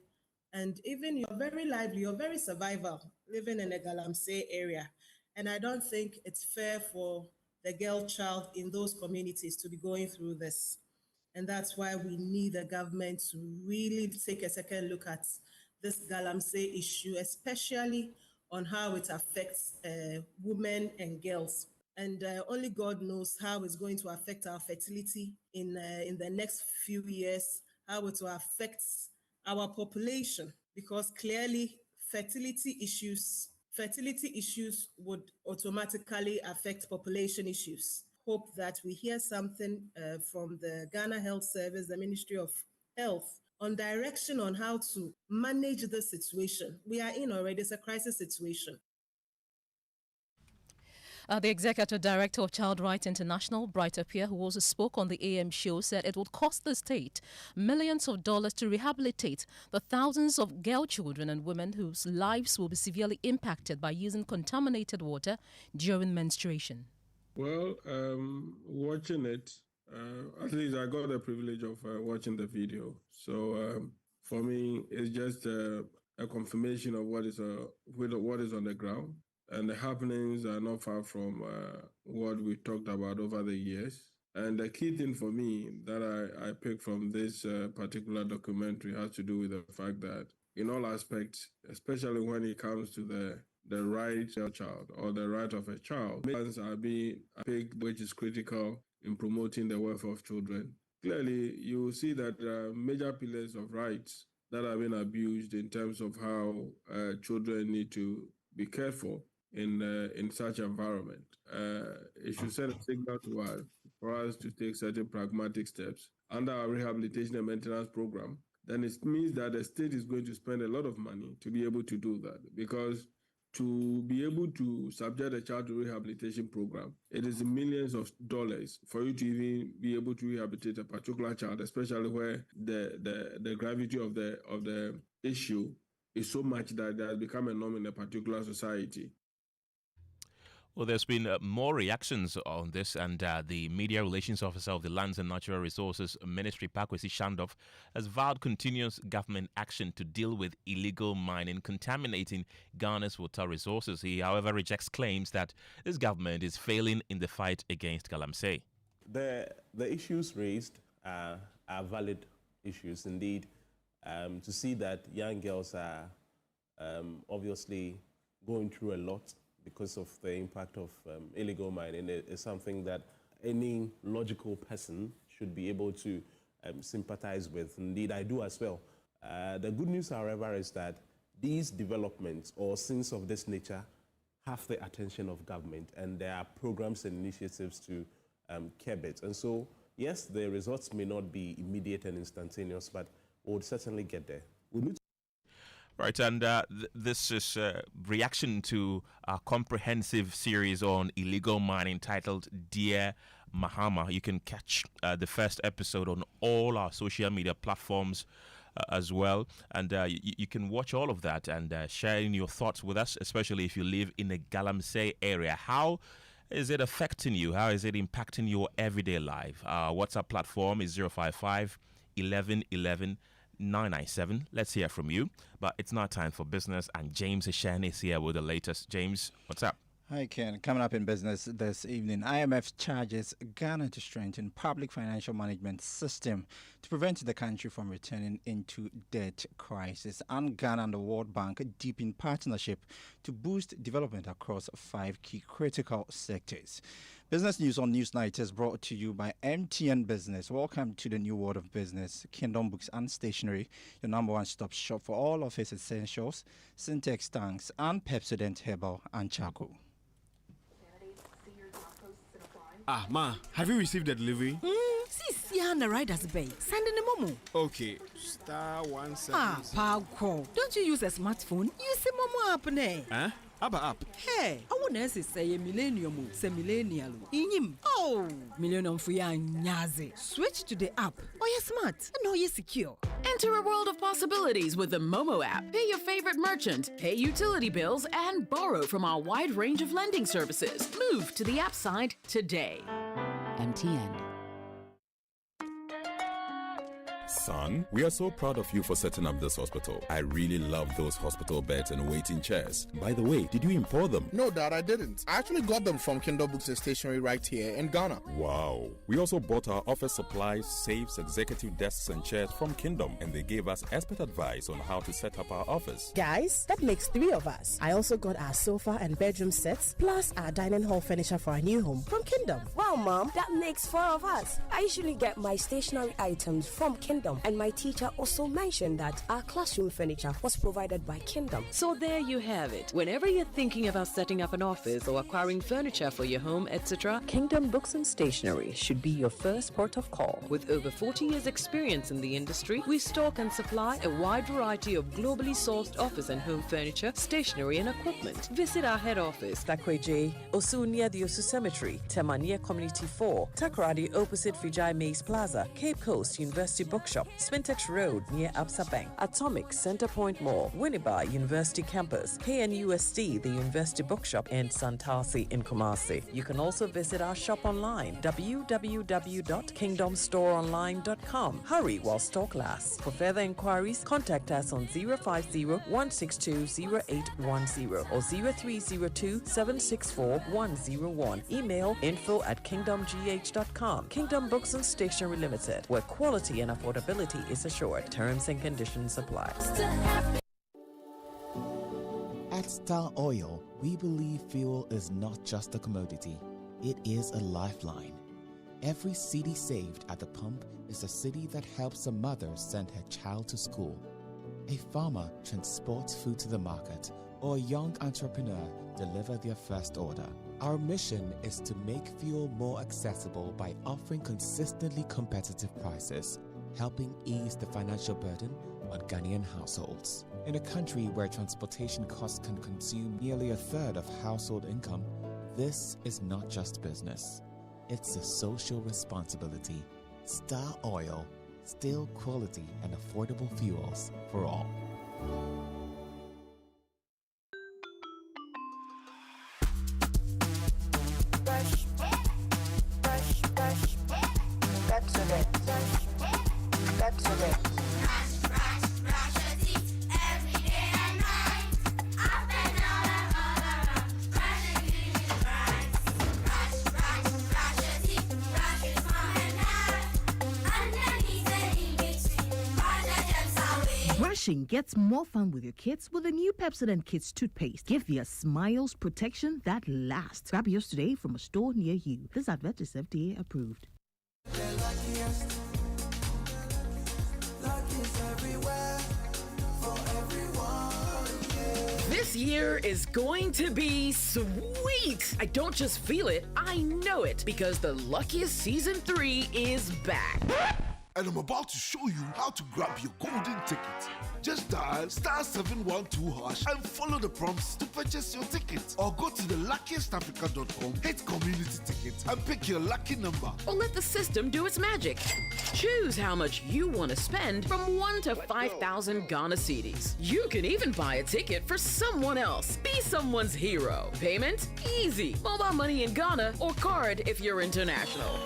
and even your very survival living in the Galamsey area. And I don't think it's fair for the girl child in those communities to be going through this. And that's why we need the government to really take a second look at this Galamsey issue, especially on how it affects women and girls. And only God knows how it's going to affect our fertility in the next few years, how it will affect our population, because clearly fertility issues would automatically affect population issues. Hope that we hear something from the Ghana Health Service, the Ministry of Health, on direction on how to manage the situation. We are in already, it's a crisis situation. The Executive Director of Child Rights International, Bright Appiah, who also spoke on the AM show, said it would cost the state millions of dollars to rehabilitate the thousands of girl children and women whose lives will be severely impacted by using contaminated water during menstruation. Well, watching it, at least I got the privilege of watching the video. So for me, it's just a confirmation of what is on the ground. And the happenings are not far from what we talked about over the years. And the key thing for me that I picked from this particular documentary has to do with the fact that in all aspects, especially when it comes to the right of a child or the right of a child, plans are being picked, which is critical in promoting the welfare of children. Clearly, you will see that there are major pillars of rights that have been abused in terms of how children need to be cared for in such environment. It should send a signal to us for us to take certain pragmatic steps under our rehabilitation and maintenance program. Then it means that the state is going to spend a lot of money to be able to do that, because to be able to subject a child to rehabilitation program, it is millions of dollars for you to even be able to rehabilitate a particular child, especially where the gravity of the issue is so much that it has become a norm in a particular society. Well, there's been more reactions on this, and the Media Relations Officer of the Lands and Natural Resources Ministry, Pakwesi Shandov, has vowed continuous government action to deal with illegal mining contaminating Ghana's water resources. He, however, rejects claims that this government is failing in the fight against Galamsey. The issues raised are valid issues indeed. To see that young girls are obviously going through a lot because of the impact of illegal mining is something that any logical person should be able to sympathize with. Indeed, I do as well. The good news, however, is that these developments or sins of this nature have the attention of government, and there are programs and initiatives to curb it. And so, yes, the results may not be immediate and instantaneous, but we'll certainly get there. We need to Right, and this is a reaction to a comprehensive series on illegal mining titled Dear Mahama. You can catch the first episode on all our social media platforms as well. And you can watch all of that and sharing your thoughts with us, especially if you live in the Galamsey area. How is it affecting you? How is it impacting your everyday life? WhatsApp platform is 055 11 11 997. Let's hear from you. But it's now time for business, and James Ishan is here with the latest. James, what's up? Hi, Ken. Coming up in business this evening, IMF charges Ghana to strengthen public financial management system to prevent the country from returning into debt crisis. And Ghana and the World Bank deepen partnership to boost development across 5 key critical sectors. Business News on Newsnight is brought to you by MTN Business. Welcome to the new world of business. Kingdom Books and Stationery, your number one stop shop for all office essentials, Syntex tanks, and Pepsodent Herbal and Charcoal. Ah, Ma, have you received the delivery? See, the rider's bay. Send in a momo. Okay, *176. Ah, Paco. Don't you use a smartphone? Use a momo app, ne? Huh? App. Hey, I want to say a millennium, say millennial. Inim. Oh, millennium for ya nyaze. Switch to the app. Oh, you're smart. And oh, you're secure. Enter a world of possibilities with the Momo app. Pay your favorite merchant, pay utility bills, and borrow from our wide range of lending services. Move to the app side today. MTN. Son, we are so proud of you for setting up this hospital. I really love those hospital beds and waiting chairs. By the way, did you import them? No, Dad, I didn't. I actually got them from Kingdom Books and Stationery right here in Ghana. Wow. We also bought our office supplies, safes, executive desks and chairs from Kingdom, and they gave us expert advice on how to set up our office. Guys, that makes 3 of us. I also got our sofa and bedroom sets, plus our dining hall furniture for our new home from Kingdom. Wow, Mom, that makes 4 of us. I usually get my stationery items from Kingdom, and my teacher also mentioned that our classroom furniture was provided by Kingdom. So there you have it. Whenever you're thinking about setting up an office or acquiring furniture for your home, etc., Kingdom Books and Stationery should be your first port of call. With over 40 years experience in the industry, we stock and supply a wide variety of globally sourced office and home furniture, stationery and equipment. Visit our head office, Takweje, Osu near the Osu Cemetery, Temania Community 4, Takoradi opposite Vijay Mays Plaza, Cape Coast University Bookshop, Spintex Road near Absa Bank, Atomic Centerpoint Mall, Winneba University Campus, KNUST, the University Bookshop, and Santasi in Kumasi. You can also visit our shop online, www.kingdomstoreonline.com. Hurry while stock lasts. For further inquiries, contact us on 050-162-0810 or 0302-764-101. Email info@kingdomgh.com. Kingdom Books and Stationery Limited, where quality and affordability is assured. Terms and conditions apply. At Star Oil, we believe fuel is not just a commodity, it is a lifeline. Every cedi saved at the pump is a cedi that helps a mother send her child to school. A farmer transports food to the market, or a young entrepreneur deliver their first order. Our mission is to make fuel more accessible by offering consistently competitive prices, helping ease the financial burden on Ghanaian households. In a country where transportation costs can consume nearly a third of household income, this is not just business. It's a social responsibility. Star Oil, still quality and affordable fuels for all. Brushing gets more fun with your kids with the new Pepsodent Kids toothpaste. Give your smiles protection that lasts. Grab yours today from a store near you. This advert is FDA approved. This year is going to be sweet. I don't just feel it, I know it, because the Luckiest Season 3 is back. And I'm about to show you how to grab your golden ticket. Just dial *712# and follow the prompts to purchase your ticket. Or go to theluckiestafrica.com, hit community tickets, and pick your lucky number. Or let the system do its magic. Choose how much you want to spend from 1 to 5,000 Ghana cedis. You can even buy a ticket for someone else. Be someone's hero. Payment? Easy. Mobile money in Ghana or card if you're international.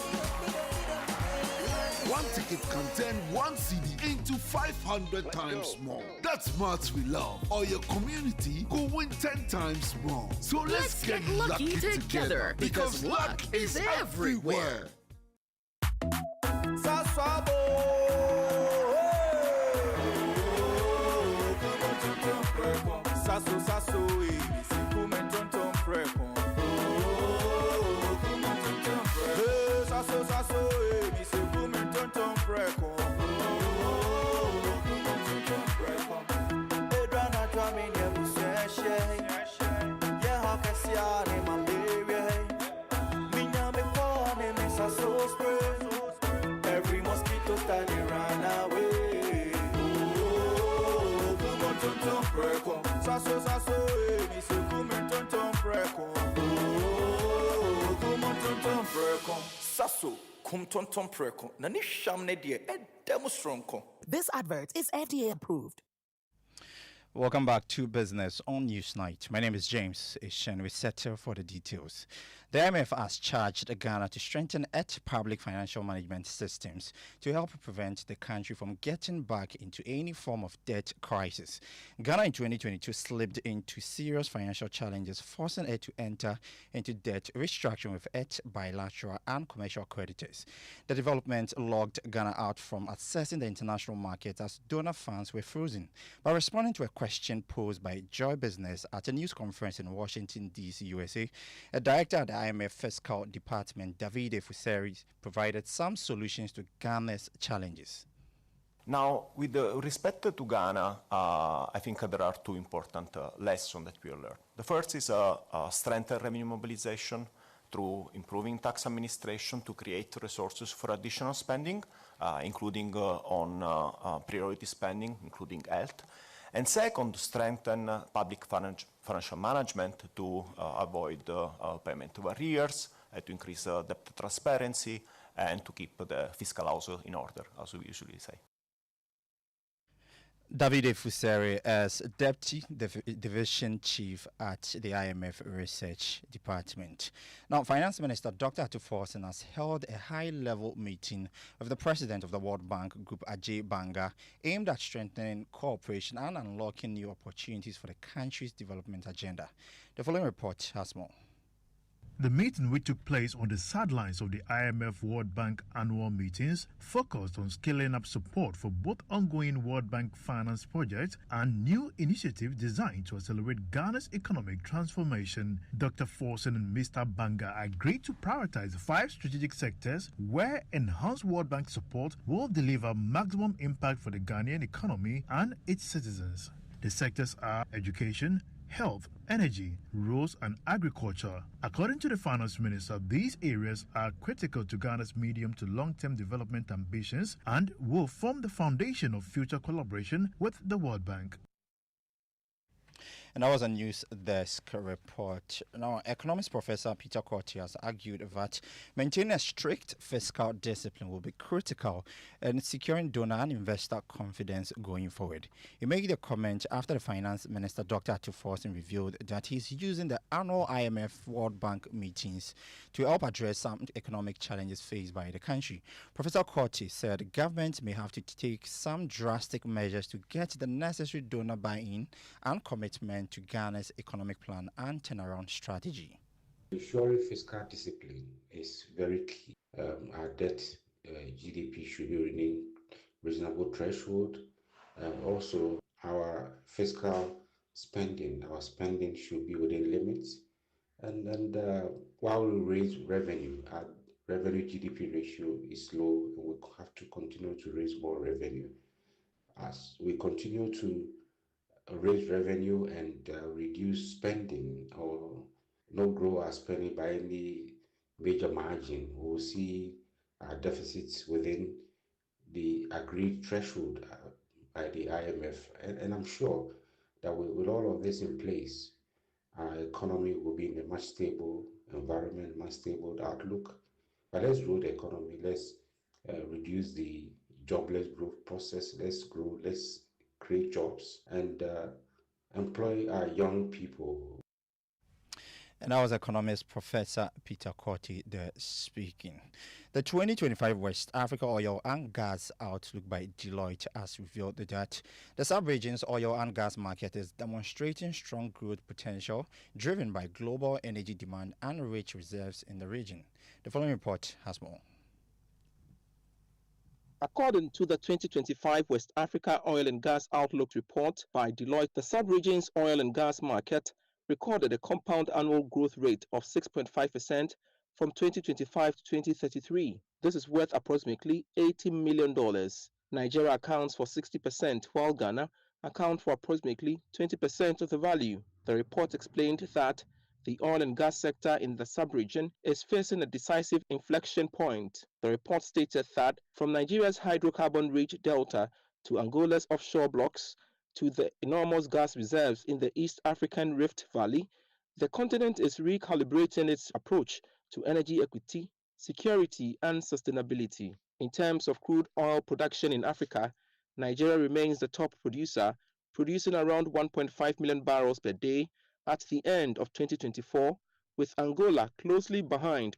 one ticket can turn one CD into 500 times more. That's maths we love. Or your community go win 10 times more. So let's get lucky together because luck is everywhere. Sasso, sasso, se come tonton preco. Sasso, sasso, se come tonton preco. Edrana dramine buseshe. Yeah, hakasiane mambewe. Minya me pone me sasso spray. Every mosquito study run away. Come on, tonton preco. Sasso, sasso, mi se come tonton preco. Come on, tonton preco. Sasso, come tonton preco. Nani shamne die, demonstronko. This advert is FDA approved. Welcome back to Business on Newsnight. My name is James Ishen. We settle for the details. The IMF has charged Ghana to strengthen its public financial management systems to help prevent the country from getting back into any form of debt crisis. Ghana in 2022 slipped into serious financial challenges, forcing it to enter into debt restructuring with its bilateral and commercial creditors. The development locked Ghana out from accessing the international market as donor funds were frozen. By responding to a question posed by Joy Business at a news conference in Washington, D.C., USA, a director at the IMF Fiscal Department, Davide Fuseri, provided some solutions to Ghana's challenges. Now, with respect to Ghana, I think there are two important lessons that we will learn. The first is strengthen revenue mobilization through improving tax administration to create resources for additional spending, including on priority spending, including health. And second, strengthen public financial management to avoid payment of arrears, to increase debt transparency, and to keep the fiscal house in order, as we usually say. Davide Fuseri as Deputy Division Chief at the IMF Research Department. Now, Finance Minister Dr. Atuforsen has held a high-level meeting with the President of the World Bank Group, Ajay Banga, aimed at strengthening cooperation and unlocking new opportunities for the country's development agenda. The following report has more. The meeting, which took place on the sidelines of the IMF World Bank annual meetings, focused on scaling up support for both ongoing World Bank finance projects and new initiatives designed to accelerate Ghana's economic transformation. Dr. Forsen and Mr. Banga agreed to prioritize 5 strategic sectors where enhanced World Bank support will deliver maximum impact for the Ghanaian economy and its citizens. The sectors are education, health, energy, roads, and agriculture. According to the Finance Minister, these areas are critical to Ghana's medium to long-term development ambitions and will form the foundation of future collaboration with the World Bank. And that was a news desk report. Now, economics professor Peter Korti has argued that maintaining a strict fiscal discipline will be critical in securing donor and investor confidence going forward. He made the comment after the finance minister, Dr. Atuforsen, revealed that he's using the annual IMF World Bank meetings to help address some economic challenges faced by the country. Professor Korti said government may have to take some drastic measures to get the necessary donor buy-in and commitment to Ghana's economic plan and turnaround strategy. Ensuring fiscal discipline is very key. Our debt GDP should be within reasonable threshold. Also, our fiscal spending, our spending should be within limits. And while we raise revenue, our revenue GDP ratio is low, and we have to continue to raise more revenue. As we continue to raise revenue and reduce spending or not grow our spending by any major margin, we'll see deficits within the agreed threshold by the IMF. And I'm sure that with all of this in place, our economy will be in a much stable environment, much stable outlook. But let's grow the economy. Let's reduce the jobless growth process. Let's grow. Let's create jobs and employ our young people. And that was economist Professor Peter Corti there speaking. The 2025 West Africa Oil and Gas Outlook by Deloitte has revealed that the sub-region's oil and gas market is demonstrating strong growth potential driven by global energy demand and rich reserves in the region. The following report has more. According to the 2025 West Africa Oil and Gas Outlook report by Deloitte, the sub-region's oil and gas market recorded a compound annual growth rate of 6.5% from 2025 to 2033. This is worth approximately $80 million. Nigeria accounts for 60%, while Ghana accounts for approximately 20% of the value. The report explained that the oil and gas sector in the sub-region is facing a decisive inflection point. The report stated that from Nigeria's hydrocarbon-rich delta to Angola's offshore blocks to the enormous gas reserves in the East African Rift Valley, the continent is recalibrating its approach to energy equity, security, and sustainability. In terms of crude oil production in Africa, Nigeria remains the top producer, producing around 1.5 million barrels per day at the end of 2024, with Angola closely behind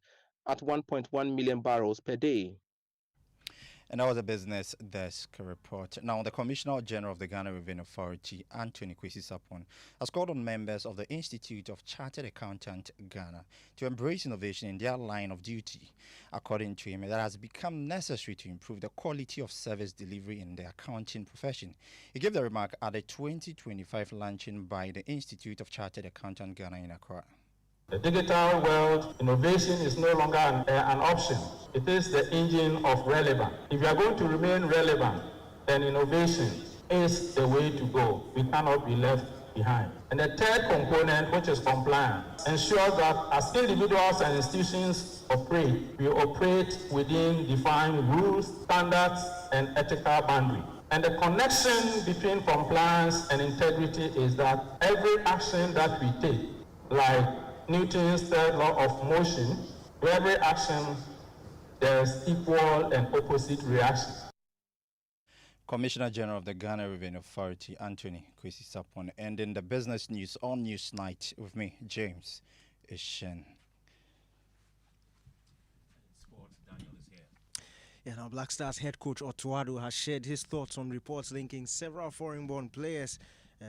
at 1.1 million barrels per day. And that was a business desk report. Now, the Commissioner General of the Ghana Revenue Authority, Anthony Kwesi-Sapon, has called on members of the Institute of Chartered Accountants Ghana to embrace innovation in their line of duty. According to him, that has become necessary to improve the quality of service delivery in the accounting profession. He gave the remark at the 2025 launching by the Institute of Chartered Accountants Ghana in Accra. The digital world, innovation is no longer an option. It is the engine of relevance. If you are going to remain relevant, then innovation is the way to go. We cannot be left behind. And the third component, which is compliance, ensures that as individuals and institutions operate, we operate within defined rules, standards, and ethical boundaries. And the connection between compliance and integrity is that every action that we take, like Newton's third law of motion, to every action there is equal and opposite reaction. Commissioner General of the Ghana Revenue Authority, Anthony Kwesi-Sapon, ending the business news on Newsnight with me, James Ishen. Yeah, now Black Stars head coach Otuado has shared his thoughts on reports linking several foreign-born players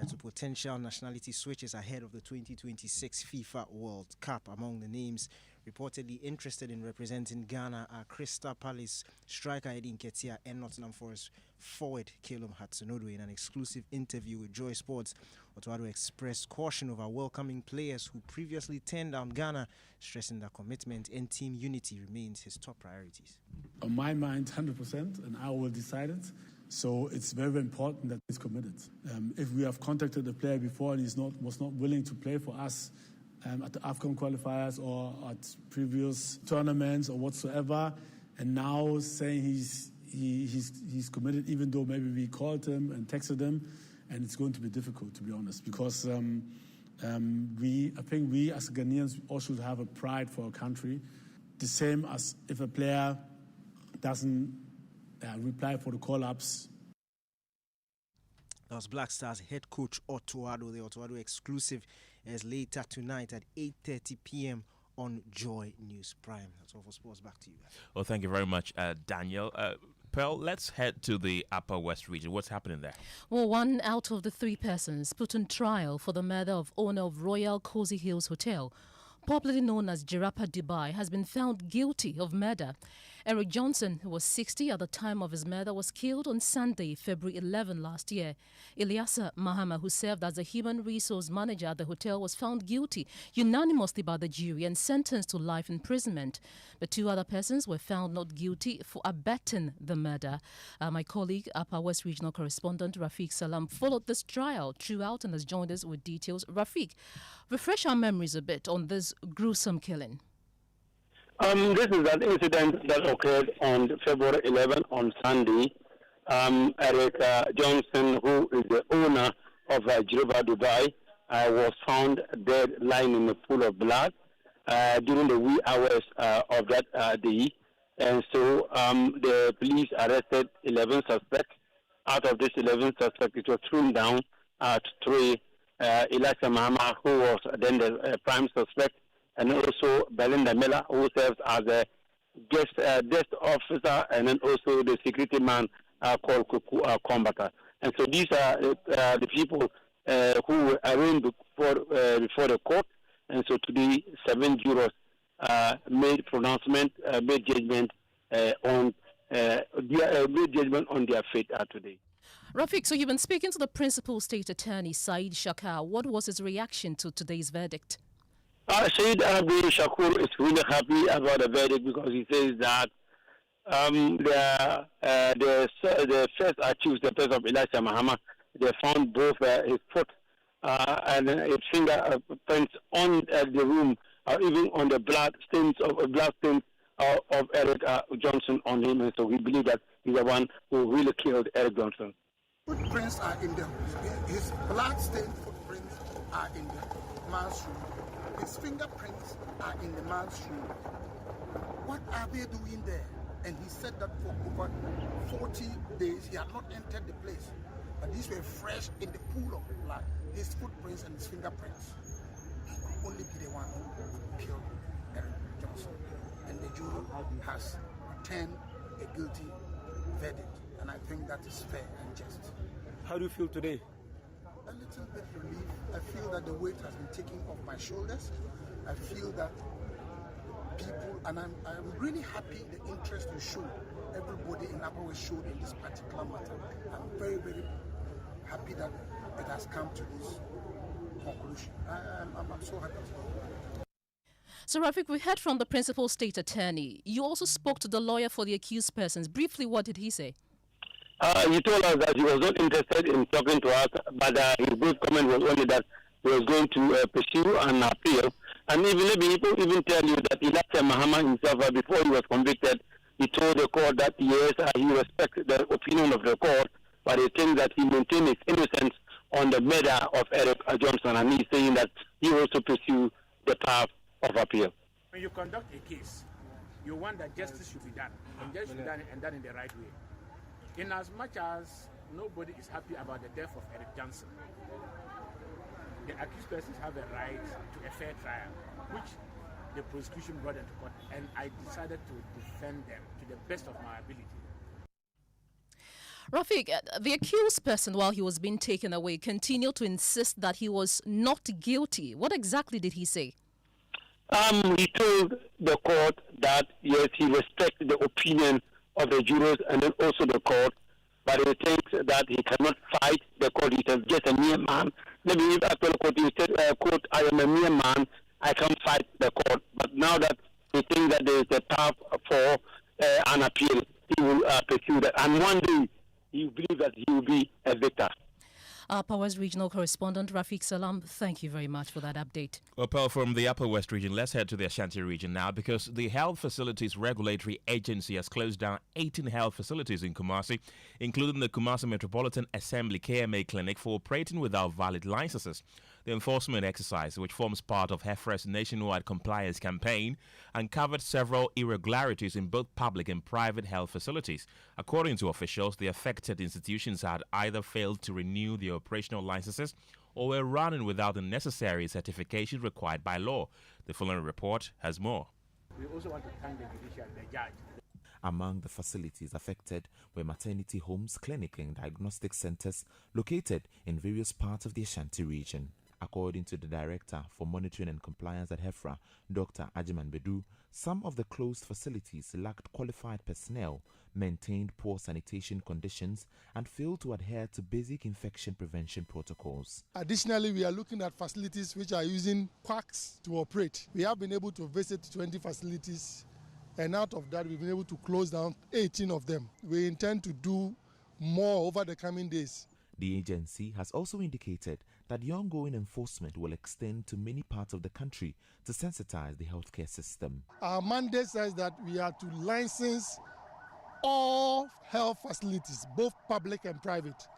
to potential nationality switches ahead of the 2026 FIFA World Cup. Among the names reportedly interested in representing Ghana are Crystal Palace striker Eddie Nketiah and Nottingham Forest forward Calum Hudson-Odoi. In an exclusive interview with Joy Sports, Otuado expressed caution over welcoming players who previously turned down Ghana, stressing that commitment and team unity remains his top priorities. On my mind, 100%, and I will decide it. So it's very, very important that he's committed. If we have contacted the player before and was not willing to play for us at the AFCON qualifiers or at previous tournaments or whatsoever, and now saying he's committed, even though maybe we called him and texted him, and it's going to be difficult, to be honest, because I think we as Ghanaians also should have a pride for our country, the same as if a player doesn't reply for the call-ups. That was Black Stars head coach Otuado. The Otuado exclusive is later tonight at 8:30 p.m. on Joy News Prime. That's all for sports. Back to you guys. Well, thank you very much, Daniel. Pearl, let's head to the Upper West region. What's happening there? Well, one out of the three persons put on trial for the murder of owner of Royal Cozy Hills Hotel, popularly known as Jirapa Dubai, has been found guilty of murder. Eric Johnson, who was 60 at the time of his murder, was killed on Sunday, February 11 last year. Ilyasa Mahama, who served as the human resource manager at the hotel, was found guilty unanimously by the jury and sentenced to life imprisonment. But two other persons were found not guilty for abetting the murder. My colleague, Upper West Regional Correspondent Rafiq Salam, followed this trial throughout and has joined us with details. Rafiq, refresh our memories a bit on this gruesome killing. This is an incident that occurred on February 11 on Sunday. Eric Johnson, who is the owner of Jirapa Dubai, was found dead lying in a pool of blood during the wee hours of that day. And so the police arrested 11 suspects. Out of these 11 suspects, it was thrown down to 3 Elisha Mahama, who was then the prime suspect, and also Belinda Miller, who serves as a desk officer, and then also the security man called Combatant. And so these are the people who were arraigned before the court. And so today, 7 jurors made judgment on their fate today. Rafiq, so you've been speaking to the principal state attorney, Said Shakar. What was his reaction to today's verdict? Said Abdul Shakur is really happy about the verdict because he says that the first accused, the person of Elisha Mahama, they found both his foot and his fingerprints on the room, even on the blood stains of Eric Johnson on him. And so we believe that he's the one who really killed Eric Johnson. Footprints are in his blood-stained footprints are in the man's room. His fingerprints are in the man's room. What are they doing there? And he said that for over 40 days he had not entered the place. But these were fresh in the pool of blood. His footprints and his fingerprints. He could only be the one who killed Eric Johnson. And the jury has returned a guilty verdict. And I think that is fair and just. How do you feel today? A little bit relief. I feel that the weight has been taken off my shoulders. I feel that people, and I'm really happy the interest you showed, everybody in Abawe showed in this particular matter. I'm very, very happy that it has come to this conclusion. I'm so happy. So, Rafiq, we heard from the principal state attorney. You also spoke to the lawyer for the accused persons. Briefly, what did he say? He told us that he was not interested in talking to us, but his brief comment was only that he was going to pursue an appeal. And even people even tell you that Elisha Mahama himself, before he was convicted, he told the court that yes, he respects the opinion of the court, but he thinks that he maintains his innocence on the murder of Eric Johnson, and he's saying that he also pursue the path of appeal. When you conduct a case, you want that justice should be done, and justice should be done and done in the right way. In as much as nobody is happy about the death of Eric Johnson, the accused persons have a right to a fair trial, which the prosecution brought into court, and I decided to defend them to the best of my ability. Rafiq, the accused person, while he was being taken away, continued to insist that he was not guilty. What exactly did he say? He told the court that, yes, he respects the opinion of the jurors and then also the court, but he thinks that he cannot fight the court. He is just a mere man. Maybe if after the court he said, quote, I am a mere man, I can't fight the court. But now that he thinks that there is a path for an appeal, he will pursue that. And one day, he believes that he will be a victor. Our Upper West Regional Correspondent Rafiq Salam, thank you very much for that update. Well, Pearl, from the Upper West region, let's head to the Ashanti region now, because the Health Facilities Regulatory Agency has closed down 18 health facilities in Kumasi, including the Kumasi Metropolitan Assembly KMA Clinic, for operating without valid licenses. The enforcement exercise, which forms part of HEFRA's nationwide compliance campaign, uncovered several irregularities in both public and private health facilities. According to officials, the affected institutions had either failed to renew their operational licenses or were running without the necessary certification required by law. The following report has more. We also want to thank the judiciary, the judge. Among the facilities affected were maternity homes, clinic and diagnostic centers located in various parts of the Ashanti region. According to the Director for Monitoring and Compliance at HEFRA, Dr. Ajiman Bedu, some of the closed facilities lacked qualified personnel, maintained poor sanitation conditions, and failed to adhere to basic infection prevention protocols. Additionally, we are looking at facilities which are using quacks to operate. We have been able to visit 20 facilities, and out of that, we've been able to close down 18 of them. We intend to do more over the coming days. The agency has also indicated that the ongoing enforcement will extend to many parts of the country to sensitize the healthcare system. Our mandate says that we are to license all health facilities, both public and private.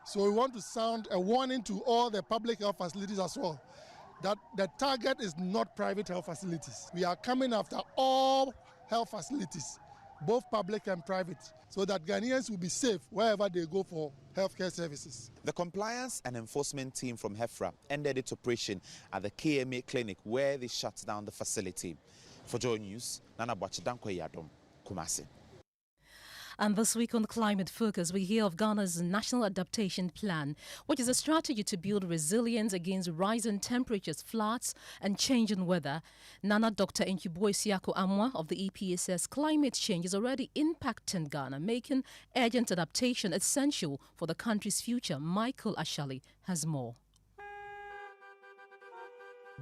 So we want to sound a warning to all the public health facilities as well, that the target is not private health facilities. We are coming after all health facilities both public and private, so that Ghanaians will be safe wherever they go for healthcare services. The compliance and enforcement team from HEFRA ended its operation at the KMA clinic where they shut down the facility. For Joy News, Nana Bwachidanko Yadom, Kumasi. And this week on Climate Focus, we hear of Ghana's National Adaptation Plan, which is a strategy to build resilience against rising temperatures, floods, and changing weather. Nana Dr. Siako Amwa of the EPA says climate change is already impacting Ghana, making urgent adaptation essential for the country's future. Michael Ashali has more.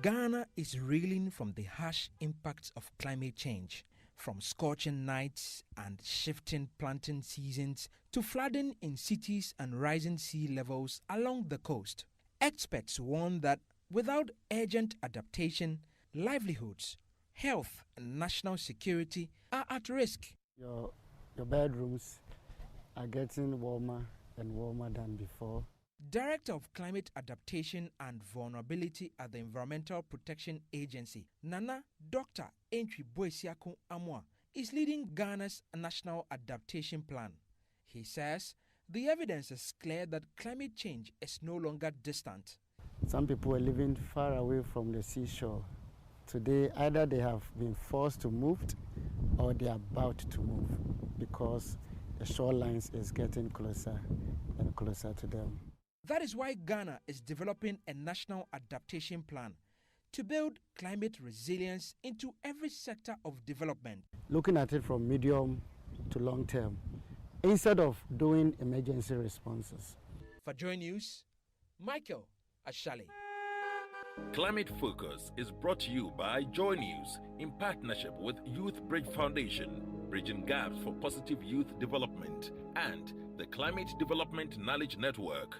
Ghana is reeling from the harsh impacts of climate change. From scorching nights and shifting planting seasons to flooding in cities and rising sea levels along the coast. Experts warn that without urgent adaptation, livelihoods, health and national security are at risk. Your bedrooms are getting warmer and warmer than before. Director of Climate Adaptation and Vulnerability at the Environmental Protection Agency, Nana Dr. Siako Amwa, is leading Ghana's National Adaptation Plan. He says the evidence is clear that climate change is no longer distant. Some people are living far away from the seashore. Today, either they have been forced to move or they are about to move because the shorelines is getting closer and closer to them. That is why Ghana is developing a national adaptation plan to build climate resilience into every sector of development. Looking at it from medium to long term, instead of doing emergency responses. For Joy News, Michael Ashali. Climate Focus is brought to you by Joy News in partnership with Youth Bridge Foundation, bridging gaps for positive youth development, and the Climate Development Knowledge Network.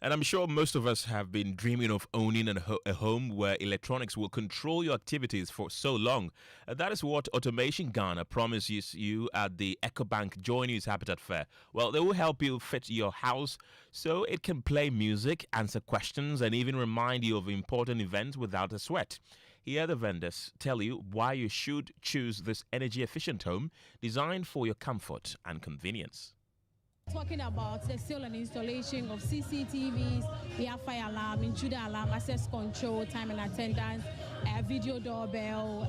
And I'm sure most of us have been dreaming of owning a home where electronics will control your activities for so long. That is what Automation Ghana promises you at the EcoBank Joy News Habitat Fair. Well, they will help you fit your house so it can play music, answer questions, and even remind you of important events without a sweat. Here the vendors tell you why you should choose this energy-efficient home designed for your comfort and convenience. Talking about the sale and installation of CCTVs, we have fire alarm, intruder alarm, access control, time and attendance, video doorbell,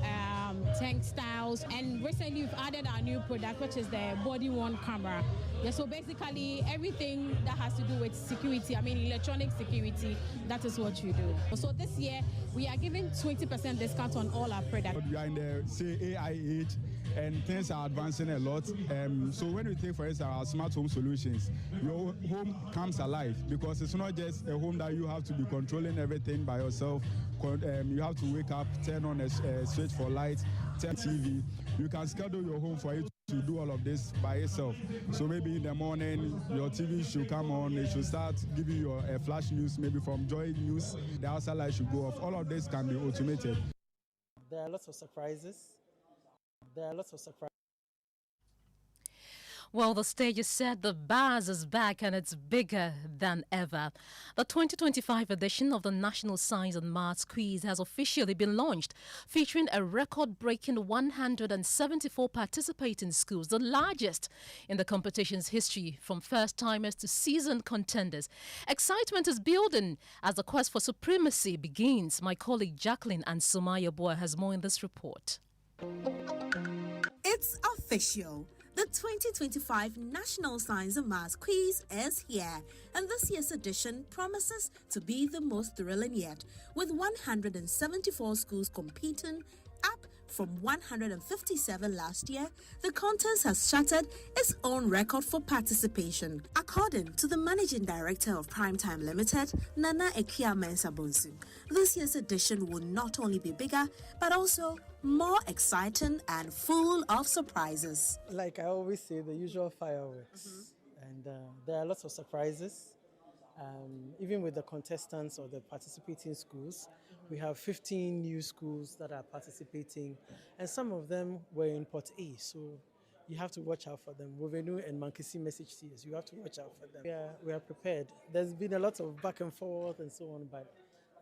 tank styles, and recently we've added our new product, which is the body-worn camera. Yeah, so basically everything that has to do with security, electronic security, that is what we do. So this year we are giving 20% discount on all our products. We are in the AI age, and things are advancing a lot. So when we take, for instance, our smart home solutions, your home comes alive because it's not just a home that you have to be controlling everything by yourself. You have to wake up, turn on a switch for lights, turn TV. You can schedule your home for you to do all of this by yourself. So maybe in the morning, your TV should come on. It should start giving you a flash news, maybe from Joy News. The outside light should go off. All of this can be automated. There are lots of surprises. Well, the stage is set, the buzz is back, and it's bigger than ever. The 2025 edition of the National Science and Maths Quiz has officially been launched, featuring a record-breaking 174 participating schools, the largest in the competition's history, from first-timers to seasoned contenders. Excitement is building as the quest for supremacy begins. My colleague Jacqueline and Sumaya Boy has more in this report. It's official. The 2025 National Science and Maths Quiz is here, and this year's edition promises to be the most thrilling yet, with 174 schools competing, up from 157 last year. The contest has shattered its own record for participation. According to the Managing Director of Primetime Limited, Nana Ekia Mensah-Bonsu, this year's edition will not only be bigger, but also more exciting and full of surprises. Like I always say, the usual fireworks. And there are lots of surprises. Even with the contestants or the participating schools, we have 15 new schools that are participating, and some of them were in Port A, so you have to watch out for them. Wovenu and Mankisi message tears, you have to watch out for them. We are prepared. There's been a lot of back and forth and so on, but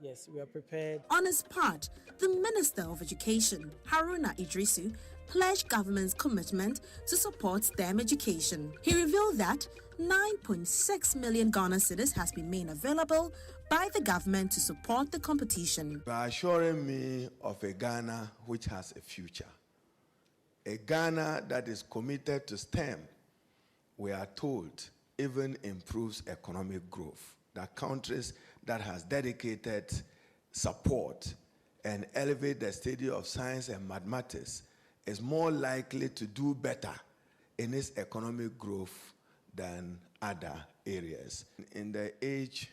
yes, we are prepared. On his part, the Minister of Education, Haruna Idrisu, pledged government's commitment to support STEM education. He revealed that 9.6 million Ghana cedis has been made available by the government to support the competition. By assuring me of a Ghana which has a future, a Ghana that is committed to STEM, we are told, even improves economic growth. That countries that has dedicated support and elevate the study of science and mathematics is more likely to do better in its economic growth than other areas. In the age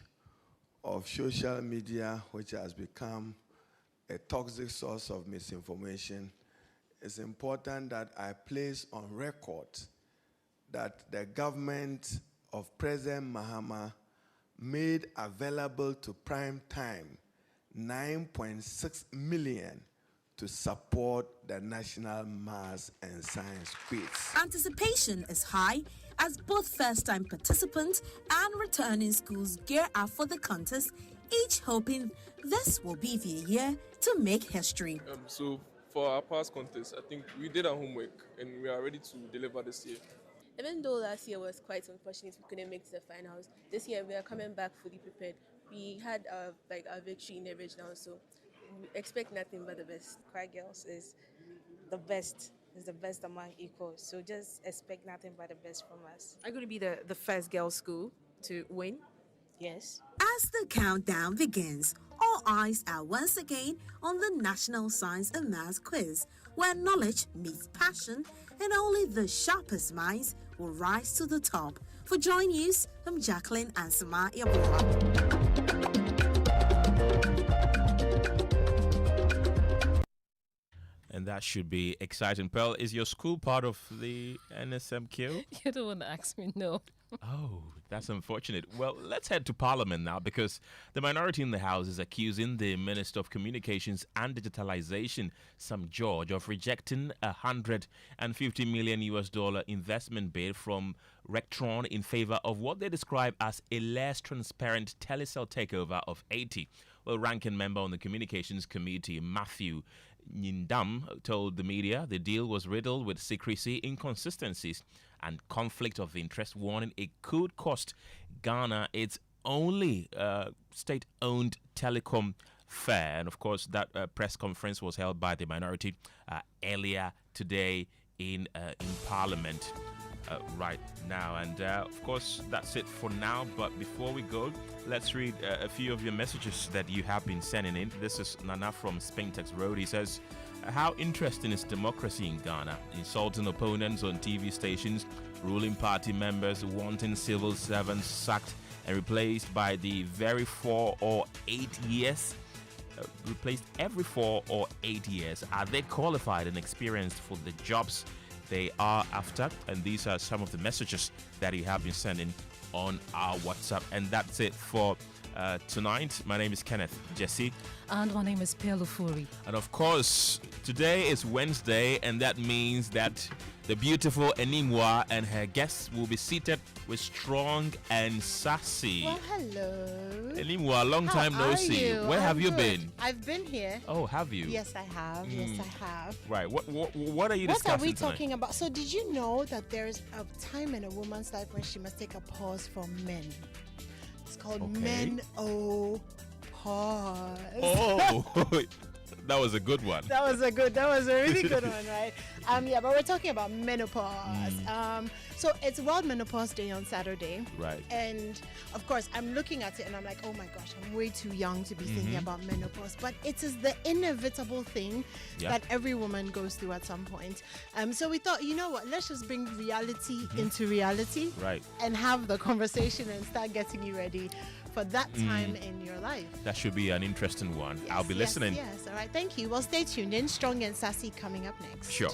of social media, which has become a toxic source of misinformation, it's important that I place on record that the government of President Mahama made available to prime time 9.6 million to support the national maths and science quiz. Anticipation is high as both first-time participants and returning schools gear up for the contest, each hoping this will be the year to make history. So for our past contest, I think we did our homework and we are ready to deliver this year. Even though last year was quite unfortunate, we couldn't make it to the finals. This year we are coming back fully prepared. We had our victory in the regional, so we expect nothing but the best. Cry Girls is the best. Is the best among equals. So just expect nothing but the best from us. Are you going to be the first girls' school to win? Yes. As the countdown begins, all eyes are once again on the National Science and Maths Quiz, where knowledge meets passion and only the sharpest minds will rise to the top. For Joy News, I'm Jacqueline Ansama Yaboa. And that should be exciting. Pearl, is your school part of the NSMQ? You don't want to ask me, no. Oh, that's unfortunate. Well, let's head to Parliament now, because the minority in the House is accusing the Minister of Communications and Digitalization, Sam George, of rejecting $150 million investment bid from Rectron in favor of what they describe as a less transparent telecell takeover of 80. Well, ranking member on the Communications Committee, Matthew Nyindam, told the media the deal was riddled with secrecy, inconsistencies, and conflict of interest, warning it could cost Ghana its only state-owned telecom fair. And of course, that press conference was held by the minority earlier today in Parliament right now. And of course, that's it for now. But before we go, let's read a few of your messages that you have been sending in. This is Nana from Spintex Road. He says, how interesting is democracy in Ghana? Insulting opponents on TV stations, ruling party members wanting civil servants sacked and replaced by the very 4 or 8 years. Replaced every 4 or 8 years. Are they qualified and experienced for the jobs they are after? And these are some of the messages that you have been sending on our WhatsApp. And that's it for tonight. My name is Kenneth Gyasi. And my name is Ofori. And of course, today is Wednesday, and that means that the beautiful Enimwa and her guests will be seated with Strong and Sassy. Well, hello. Enimwa, long time no see. Where have you been? I've been here. Oh, have you? Yes, I have. Yes, I have. Right. What are you discussing What are we tonight? talking about? So did you know that there's a time in a woman's life when she must take a pause from men? It's called menopause. Oh, that was a good one. That was a really good one, right? Yeah, but we're talking about menopause. So it's World Menopause Day on Saturday. Right. And of course, I'm looking at it and I'm like, oh my gosh, I'm way too young to be thinking about menopause. But it is the inevitable thing that every woman goes through at some point. So we thought, you know what, let's just bring reality into reality. Right. And have the conversation and start getting you ready for that time in your life. That should be an interesting one. I'll be listening. Yes, all right. Thank you. Well, stay tuned in. Strong and Sassy coming up next. Sure.